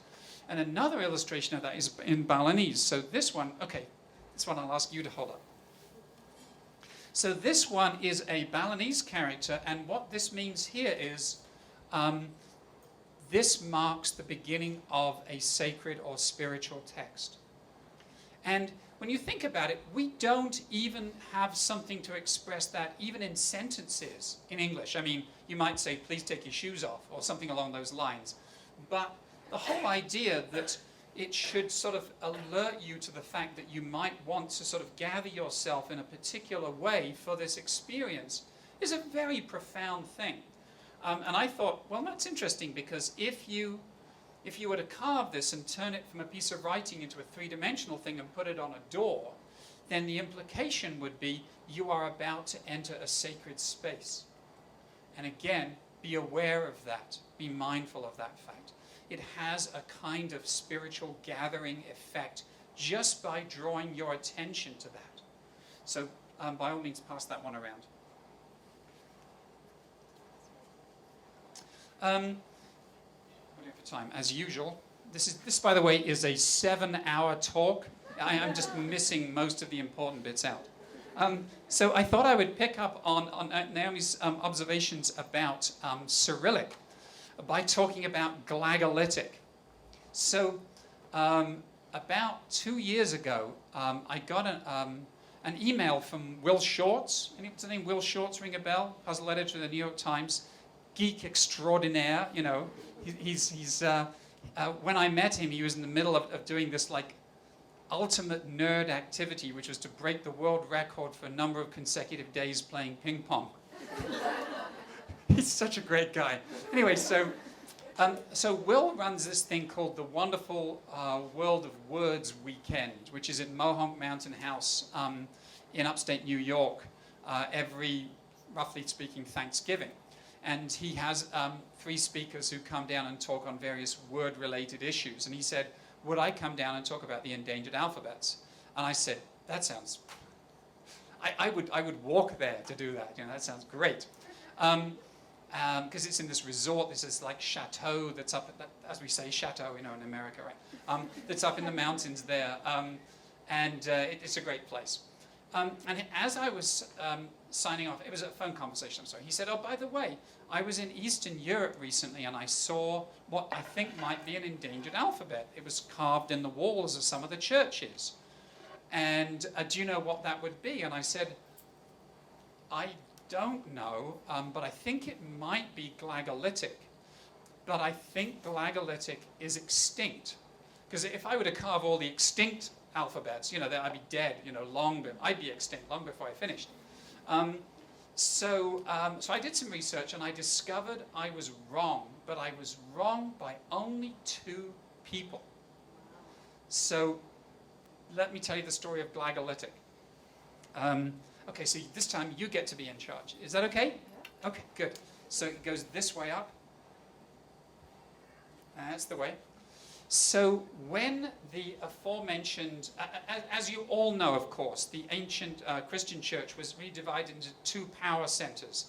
[SPEAKER 5] And another illustration of that is in Balinese. So this one I'll ask you to hold up. So this one is a Balinese character, and what this means here is this marks the beginning of a sacred or spiritual text. And when you think about it, we don't even have something to express that even in sentences in English. I mean, you might say, please take your shoes off, or something along those lines. But the whole idea that it should sort of alert you to the fact that you might want to sort of gather yourself in a particular way for this experience is a very profound thing. And I thought, well, that's interesting, because if you were to carve this and turn it from a piece of writing into a 3-dimensional thing and put it on a door, then the implication would be you are about to enter a sacred space. And again, be aware of that. Be mindful of that fact. It has a kind of spiritual gathering effect just by drawing your attention to that. So by all means, pass that one around. For time, as usual. This, by the way, is a 7-hour talk. I'm just missing most of the important bits out. So I thought I would pick up on Naomi's observations about Cyrillic by talking about glagolitic. So about 2 years ago, I got an email from Will Shortz. What's the name? Will Shortz, ring a bell? Puzzle editor of the New York Times, geek extraordinaire. You know, when I met him, he was in the middle of doing this like ultimate nerd activity, which was to break the world record for a number of consecutive days playing ping pong. He's such a great guy. Anyway, so Will runs this thing called the Wonderful World of Words Weekend, which is at Mohonk Mountain House in upstate New York every, roughly speaking, Thanksgiving. And he has 3 speakers who come down and talk on various word-related issues. And he said, would I come down and talk about the endangered alphabets? And I said, that sounds, I would walk there to do that. You know, that sounds great. Because it's in this resort, this is like chateau that's up, as we say, chateau, you know, in America, right? That's up in the mountains there. It's a great place. And as I was signing off, it was a phone conversation, I'm sorry. He said, oh, by the way, I was in Eastern Europe recently and I saw what I think might be an endangered alphabet. It was carved in the walls of some of the churches. And do you know what that would be? And I said, I don't know, but I think it might be glagolitic. But I think glagolitic is extinct. Because if I were to carve all the extinct alphabets, you know, then I'd be dead, you know, I'd be extinct long before I finished. So I did some research and I discovered I was wrong, but I was wrong by only 2 people. So let me tell you the story of glagolitic. Okay, so this time you get to be in charge. Is that okay? Yeah. Okay, good. So it goes this way up. That's the way. So when the aforementioned, as you all know, of course, the ancient Christian church was redivided into 2 power centers,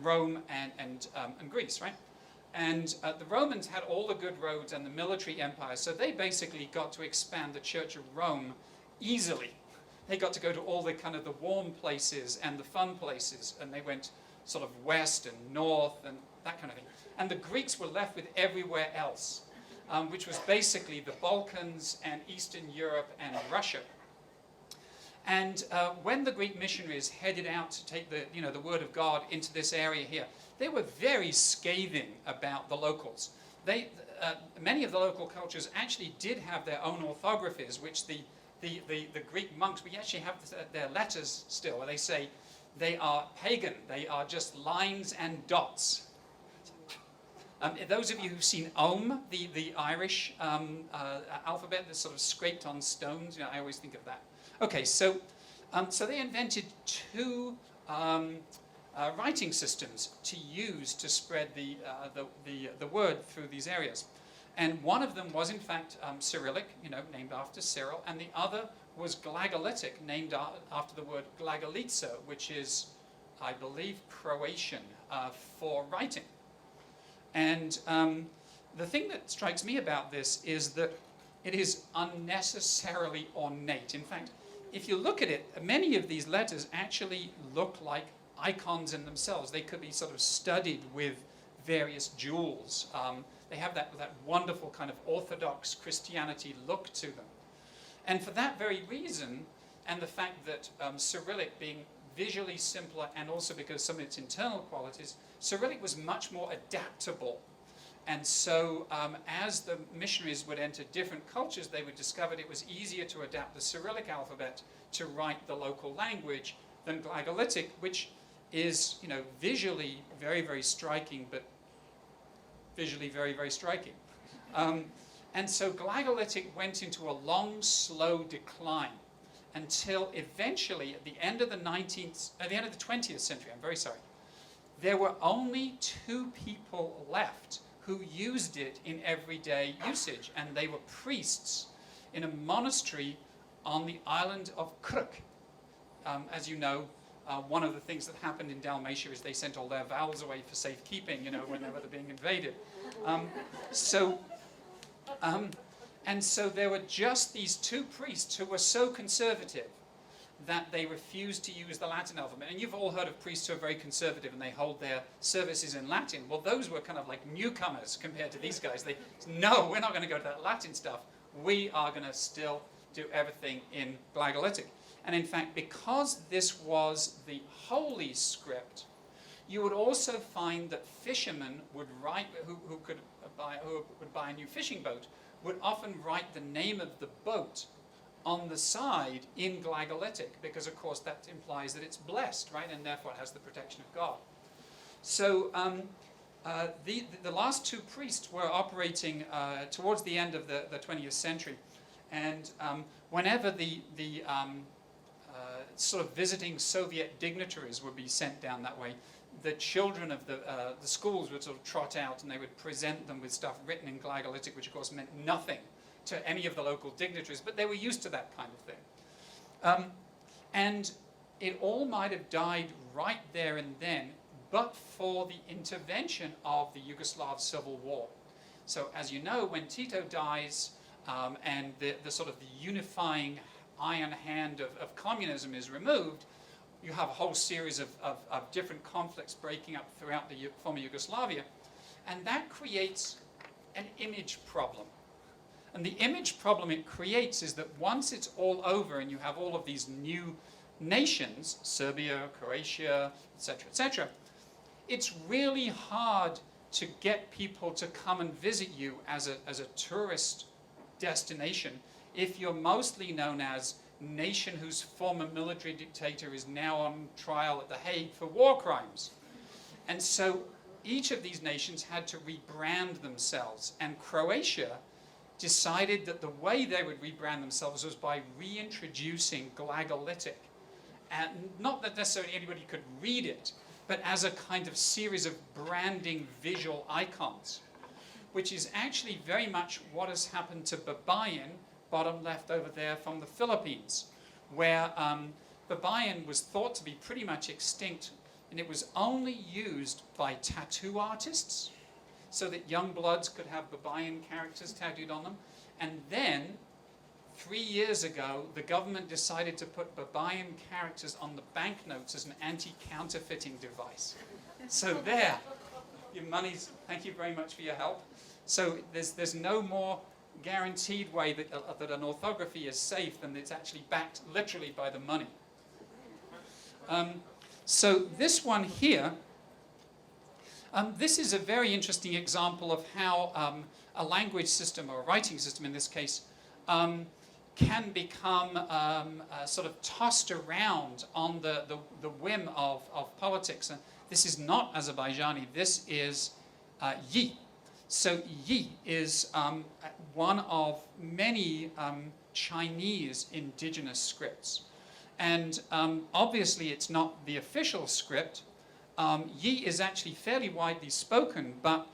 [SPEAKER 5] Rome and Greece, right? And the Romans had all the good roads and the military empire, so they basically got to expand the Church of Rome easily. They got to go to all the kind of the warm places and the fun places, and they went sort of west and north and that kind of thing. And the Greeks were left with everywhere else, which was basically the Balkans and Eastern Europe and Russia. And when the Greek missionaries headed out to take the word of God into this area here, they were very scathing about the locals. Many of the local cultures actually did have their own orthographies, which the Greek monks, we actually have their letters still, where they say they are pagan, they are just lines and dots. Those of you who've seen Ohm, the Irish alphabet that's sort of scraped on stones, you know, I always think of that. Okay, so they invented 2 writing systems to use to spread the word through these areas. And one of them was, in fact, Cyrillic, you know, named after Cyril, and the other was glagolitic, named after the word glagolica, which is, I believe, Croatian for writing. And the thing that strikes me about this is that it is unnecessarily ornate. In fact, if you look at it, many of these letters actually look like icons in themselves. They could be sort of studied with various jewels. They have that wonderful kind of Orthodox Christianity look to them. And for that very reason, and the fact that Cyrillic being visually simpler and also because some of its internal qualities, Cyrillic was much more adaptable. And so as the missionaries would enter different cultures, they would discover it was easier to adapt the Cyrillic alphabet to write the local language than glagolitic, which is, you know, visually very, very striking, but visually very, very striking. And so glagolitic went into a long, slow decline until eventually, at the end of the 20th century, I'm very sorry, there were only 2 people left who used it in everyday usage, and they were priests in a monastery on the island of Krk. As you know, one of the things that happened in Dalmatia is they sent all their vowels away for safekeeping, you know, whenever they're being invaded. And so there were just these 2 priests who were so conservative that they refuse to use the Latin alphabet. And you've all heard of priests who are very conservative and they hold their services in Latin. Well, those were kind of like newcomers compared to these guys. They said, no, we're not going to go to that Latin stuff. We are going to still do everything in Glagolitic. And in fact, because this was the holy script, you would also find that fishermen would write, who would buy a new fishing boat, would often write the name of the boat on the side in Glagolitic, because of course that implies that it's blessed, right, and therefore it has the protection of God. So the last two priests were operating towards the end of the 20th century, and whenever the sort of visiting Soviet dignitaries would be sent down that way, the children of the schools would sort of trot out and they would present them with stuff written in Glagolitic, which of course meant nothing to any of the local dignitaries, but they were used to that kind of thing. And it all might have died right there and then, but for the intervention of the Yugoslav Civil War. So as you know, when Tito dies and the sort of the unifying iron hand of communism is removed, you have a whole series of different conflicts breaking up throughout the former Yugoslavia, and that creates an image problem. And the image problem it creates is that once it's all over and you have all of these new nations, Serbia, Croatia, etc., it's really hard to get people to come and visit you as a tourist destination if you're mostly known as nation whose former military dictator is now on trial at The Hague for war crimes. And so each of these nations had to rebrand themselves, and Croatia decided that the way they would rebrand themselves was by reintroducing Glagolitic. And not that necessarily anybody could read it, but as a kind of series of branding visual icons, which is actually very much what has happened to Babayan, bottom left over there, from the Philippines, where Babayan was thought to be pretty much extinct, and it was only used by tattoo artists so that young bloods could have Babayan characters tattooed on them. And then, 3 years ago, the government decided to put Babayan characters on the banknotes as an anti-counterfeiting device. So there, your money's, thank you very much for your help. So there's no more guaranteed way that an orthography is safe than it's actually backed literally by the money. So this one here, this is a very interesting example of how a language system, or a writing system in this case, can become sort of tossed around on the whim of politics. And this is not Azerbaijani, this is Yi. So Yi is one of many Chinese indigenous scripts. And obviously it's not the official script. Yi is actually fairly widely spoken, but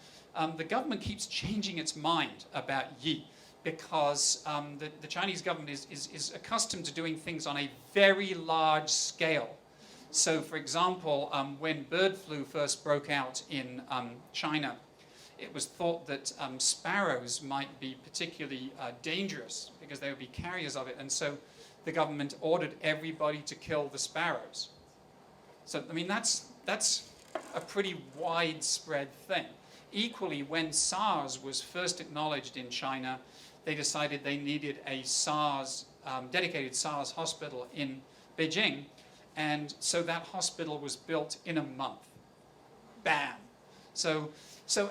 [SPEAKER 5] the government keeps changing its mind about Yi, because the Chinese government is accustomed to doing things on a very large scale. So for example, when bird flu first broke out in China, it was thought that sparrows might be particularly dangerous because they would be carriers of it, and so the government ordered everybody to kill the sparrows. So I mean that's a pretty widespread thing. Equally, when SARS was first acknowledged in China, they decided they needed a SARS, dedicated SARS hospital in Beijing, and so that hospital was built in a month. Bam! So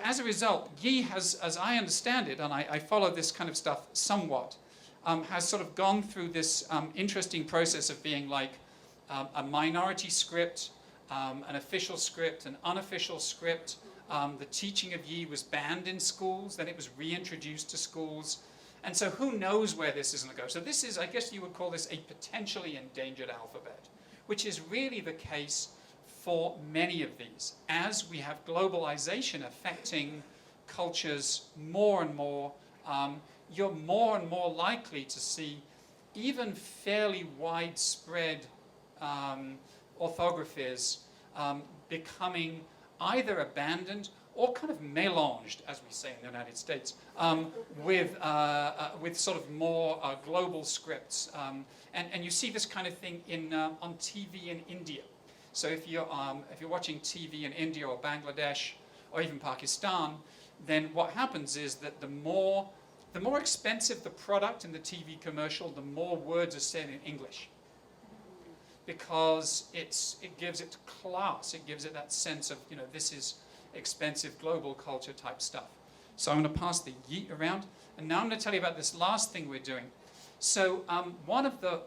[SPEAKER 5] as a result, Yi has, as I understand it, and I follow this kind of stuff somewhat, has sort of gone through this interesting process of being like a minority script, an official script, an unofficial script. The teaching of Yi was banned in schools, then it was reintroduced to schools. And so who knows where this is going to go. So this is, I guess you would call this a potentially endangered alphabet, which is really the case for many of these. As we have globalization affecting cultures more and more, you're more and more likely to see even fairly widespread orthographies becoming either abandoned all kind of mélanged, as we say in the United States, with sort of more global scripts. And you see this kind of thing on TV in India. So if you're watching TV in India or Bangladesh or even Pakistan, then what happens is that the more expensive the product in the TV commercial, the more words are said in English. Because it gives it class, it gives it that sense of, this is expensive global culture type stuff. So I'm going to pass the yeet around, and now I'm going to tell you about this last thing we're doing. So one of the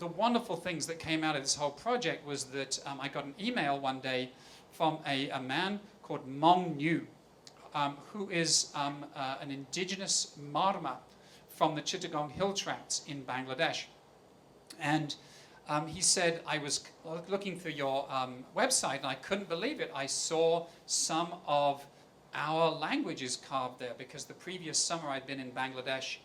[SPEAKER 5] wonderful things that came out of this whole project was that I got an email one day from a man called Mong Nhu, who is an indigenous Marma from the Chittagong Hill Tracts in Bangladesh. And he said, I was looking through your website and I couldn't believe it. I saw some of our languages carved there, because the previous summer I'd been in Bangladesh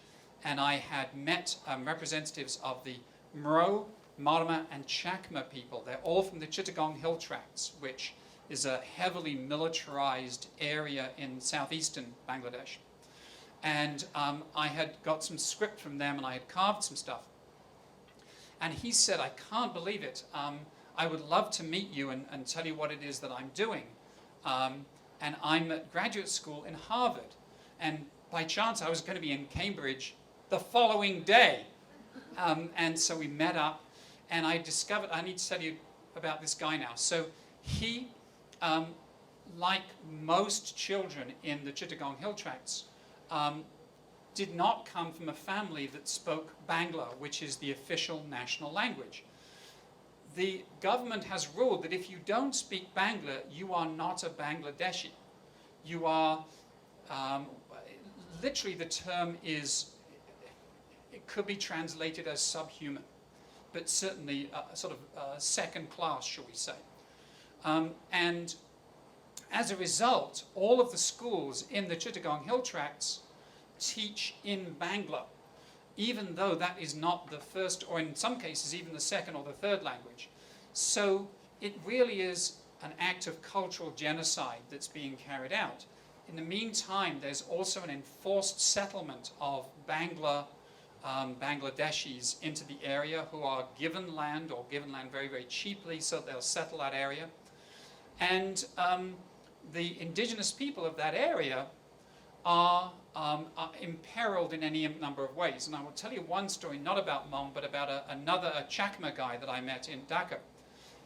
[SPEAKER 5] and I had met representatives of the Mro, Marma and Chakma people. They're all from the Chittagong Hill Tracts, which is a heavily militarized area in southeastern Bangladesh. And I had got some script from them and I had carved some stuff. And he said, I can't believe it. I would love to meet you and tell you what it is that I'm doing. And I'm at graduate school in Harvard. And by chance, I was going to be in Cambridge the following day. And so we met up, and I discovered, I need to tell you about this guy now. So he, like most children in the Chittagong Hill Tracts, did not come from a family that spoke Bangla, which is the official national language. The government has ruled that if you don't speak Bangla, you are not a Bangladeshi. You are, literally the term is, it could be translated as subhuman, but certainly sort of second class, shall we say. And as a result, all of the schools in the Chittagong Hill Tracts teach in Bangla, even though that is not the first, or in some cases even the second or the third language. So it really is an act of cultural genocide that's being carried out. In the meantime, there's also an enforced settlement of Bangladeshis into the area who are given land, or given land very, very cheaply, so they'll settle that area. And the indigenous people of that area are imperiled in any number of ways. And I will tell you one story, not about Hmong, but about another Chakma guy that I met in Dhaka.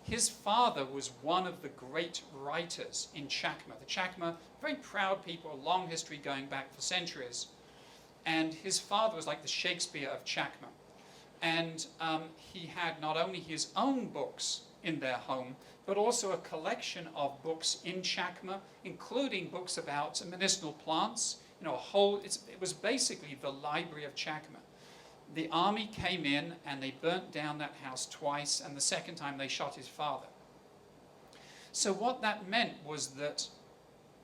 [SPEAKER 5] His father was one of the great writers in Chakma. The Chakma, very proud people, a long history going back for centuries. And his father was like the Shakespeare of Chakma. And he had not only his own books in their home, but also a collection of books in Chakma, including books about medicinal plants. You know, it was basically the library of Chakma. The army came in and they burnt down that house twice, and the second time they shot his father. So what that meant was that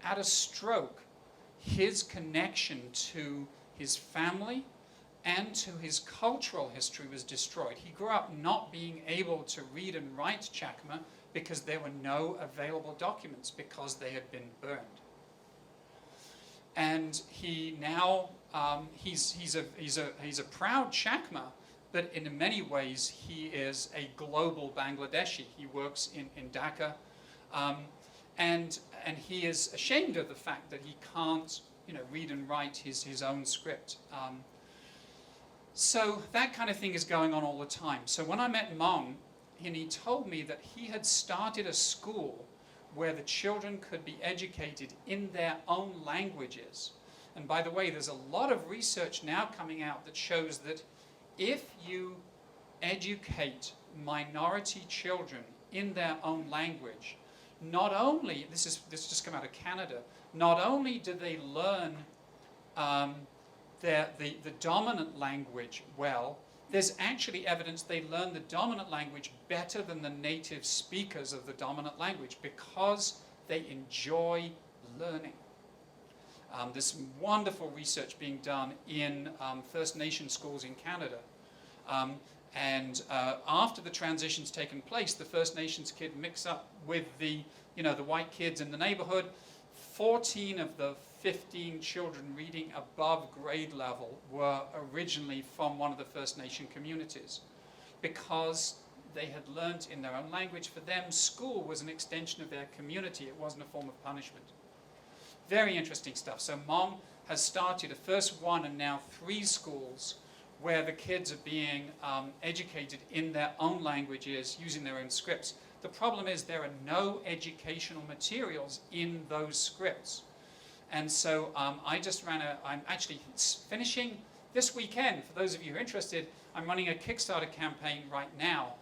[SPEAKER 5] at a stroke, his connection to his family and to his cultural history was destroyed. He grew up not being able to read and write Chakma because there were no available documents, because they had been burned. And he now, he's a proud Chakma, but in many ways he is a global Bangladeshi. He works in Dhaka, and he is ashamed of the fact that he can't, read and write his own script. So that kind of thing is going on all the time. So when I met Hmong, and he told me that he had started a school where the children could be educated in their own languages. And by the way, there's a lot of research now coming out that shows that if you educate minority children in their own language, not only, this just come out of Canada, not only do they learn the dominant language well, there's actually evidence they learn the dominant language better than the native speakers of the dominant language because they enjoy learning. There's some wonderful research being done in First Nation schools in Canada. And after the transition's taken place, the First Nations kid mix up with the white kids in the neighborhood. 14 of the 15 children reading above grade level were originally from one of the First Nation communities, because they had learnt in their own language. For them, school was an extension of their community. It wasn't a form of punishment. Very interesting stuff. So Mom has started a first 1 and now 3 schools where the kids are being educated in their own languages using their own scripts. The problem is there are no educational materials in those scripts. And so I'm actually finishing this weekend. For those of you who are interested, I'm running a Kickstarter campaign right now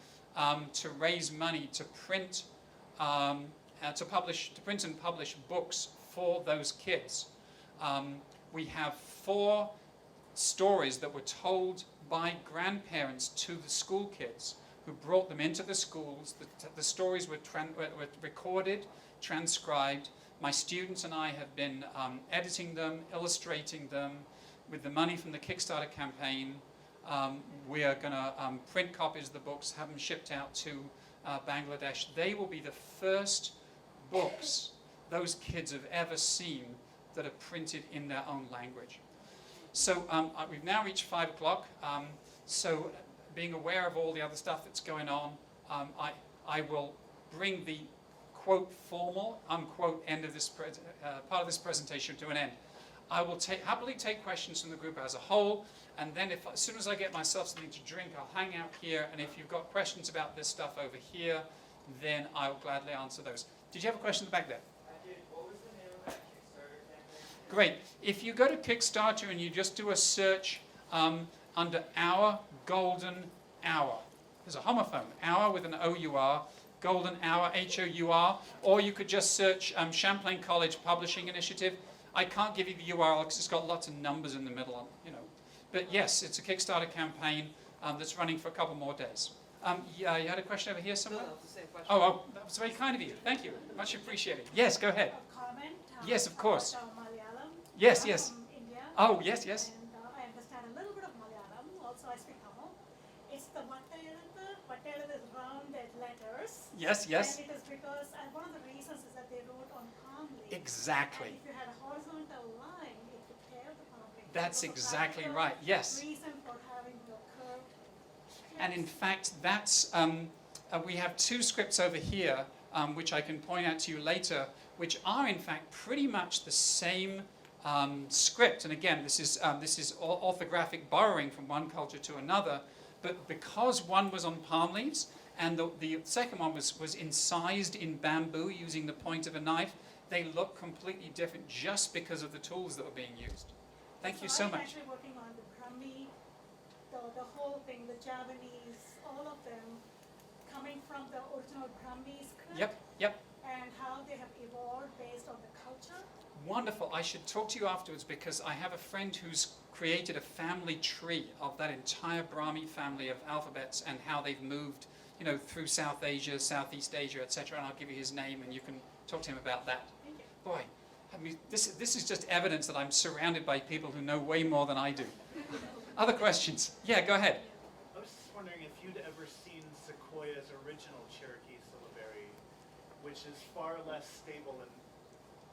[SPEAKER 5] to raise money to print and publish books for those kids. We have 4 stories that were told by grandparents to the school kids who brought them into the schools. The stories were recorded, transcribed. My students and I have been editing them, illustrating them. With the money from the Kickstarter campaign, we are going to print copies of the books, have them shipped out to Bangladesh. They will be the first books those kids have ever seen that are printed in their own language. So we've now reached 5 o'clock. So being aware of all the other stuff that's going on, I will bring the quote formal, unquote end of this part of this presentation to an end. I will happily take questions from the group as a whole, and then as soon as I get myself something to drink, I'll hang out here, and if you've got questions about this stuff over here, then I'll gladly answer those. Did you have a question in the back there?
[SPEAKER 3] I did. What was the name of that Kickstarter campaign?
[SPEAKER 5] Great. If you go to Kickstarter and you just do a search under Our Golden Hour, there's a homophone, Hour with an O-U-R, Golden Hour, H-O-U-R, or you could just search Champlain College Publishing Initiative. I can't give you the URL because it's got lots of numbers in the middle, you know. But yes, it's a Kickstarter campaign that's running for a couple more days. Yeah, you had a question over here somewhere?
[SPEAKER 1] No, it's the same question.
[SPEAKER 5] Oh, that was very kind of you. Thank you. Much appreciated. Yes, go ahead.
[SPEAKER 6] Comment.
[SPEAKER 5] Yes, of course.
[SPEAKER 6] About, Malayalam.
[SPEAKER 5] Yes,
[SPEAKER 6] I'm
[SPEAKER 5] yes.
[SPEAKER 6] From India.
[SPEAKER 5] Oh, yes, yes.
[SPEAKER 6] And I understand a little bit of Malayalam. Also, I speak Tamil. It's the Vatteladu is rounded letters.
[SPEAKER 5] Yes, yes.
[SPEAKER 6] And it is because, and one of the reasons is that they wrote on palm leaves.
[SPEAKER 5] Exactly.
[SPEAKER 6] And if you had a horizontal line, it would tear the palm leaf.
[SPEAKER 5] That's
[SPEAKER 6] So
[SPEAKER 5] exactly
[SPEAKER 6] that's the
[SPEAKER 5] right. Yes.
[SPEAKER 6] Reason for having the curved.
[SPEAKER 5] And in fact, that's we have 2 scripts over here, which I can point out to you later, which are in fact pretty much the same script. And again, this is orthographic borrowing from one culture to another. But because one was on palm leaves and the second one was incised in bamboo using the point of a knife, they look completely different just because of the tools that were being used. Thank you so
[SPEAKER 6] I'm
[SPEAKER 5] much.
[SPEAKER 6] actually working on the Brahmi, the whole thing, the Javanese, all of them coming from the original Brahmi script.
[SPEAKER 5] Yep, yep.
[SPEAKER 6] And how they have evolved based on the culture.
[SPEAKER 5] Wonderful. I should talk to you afterwards because I have a friend who's created a family tree of that entire Brahmi family of alphabets and how they've moved, you know, through South Asia, Southeast Asia, etc. And I'll give you his name and you can talk to him about that.
[SPEAKER 6] Thank you.
[SPEAKER 5] Boy, I mean, this is just evidence that I'm surrounded by people who know way more than I do. Other questions? Yeah, go ahead.
[SPEAKER 7] I was just wondering if you'd ever seen Sequoia's original Cherokee syllabary, which is far less stable and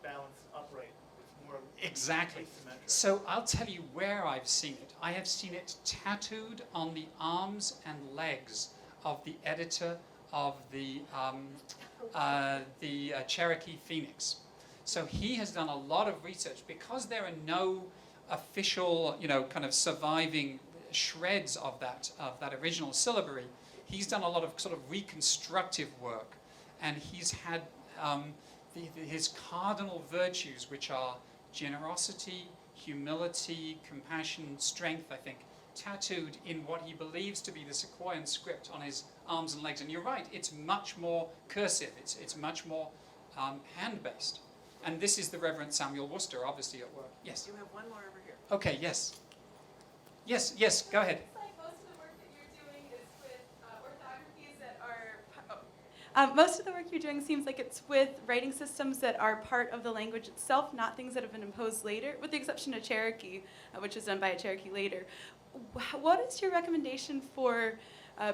[SPEAKER 7] balanced upright. It's more
[SPEAKER 5] Exactly.
[SPEAKER 7] asymmetric.
[SPEAKER 5] So I'll tell you where I've seen it. I have seen it tattooed on the arms and legs of the editor of the Cherokee Phoenix. So he has done a lot of research because there are no official, you know, kind of surviving shreds of that original syllabary. He's done a lot of sort of reconstructive work, and he's had his cardinal virtues, which are generosity, humility, compassion, strength, I think, tattooed in what he believes to be the Sequoian script on his arms and legs. And you're right, it's much more cursive, it's much more hand-based. And this is the Reverend Samuel Worcester, obviously at work. Yes?
[SPEAKER 8] You have one more over here.
[SPEAKER 5] Okay, yes. Yes, yes, go ahead.
[SPEAKER 8] It's like most of the work that you're doing is with orthographies that are... most of the work you're doing seems like it's with writing systems that are part of the language itself, not things that have been imposed later, with the exception of Cherokee, which was done by a Cherokee later. What is your recommendation for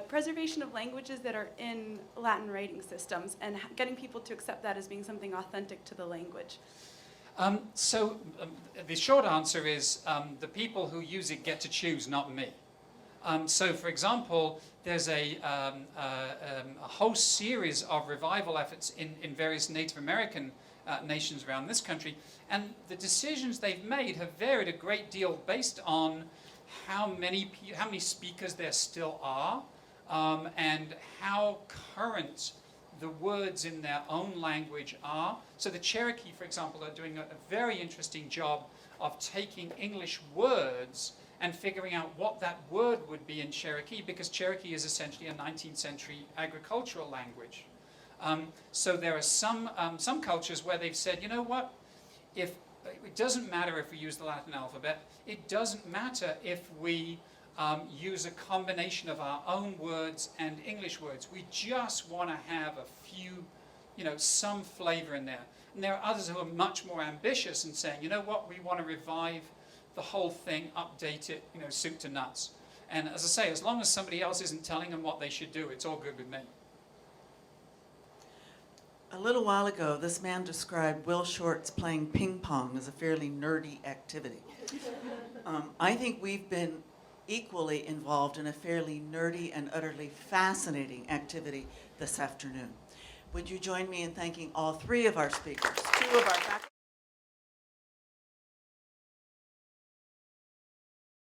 [SPEAKER 8] preservation of languages that are in Latin writing systems and getting people to accept that as being something authentic to the language?
[SPEAKER 5] The short answer is the people who use it get to choose, not me. So, for example, there's a whole series of revival efforts in various Native American nations around this country, and the decisions they've made have varied a great deal based on how many speakers there still are, and how current the words in their own language are. So the Cherokee, for example, are doing a very interesting job of taking English words and figuring out what that word would be in Cherokee, because Cherokee is essentially a 19th century agricultural language. So there are some cultures where they've said, you know what, it doesn't matter if we use the Latin alphabet, it doesn't matter if we use a combination of our own words and English words. We just want to have a few, some flavor in there. And there are others who are much more ambitious and saying, you know what, we want to revive the whole thing, update it, soup to nuts. And as I say, as long as somebody else isn't telling them what they should do, it's all good with me.
[SPEAKER 9] A little while ago, this man described Will Shortz playing ping pong as a fairly nerdy activity. I think we've been equally involved in a fairly nerdy and utterly fascinating activity this afternoon. Would you join me in thanking all three of our speakers, two of our faculty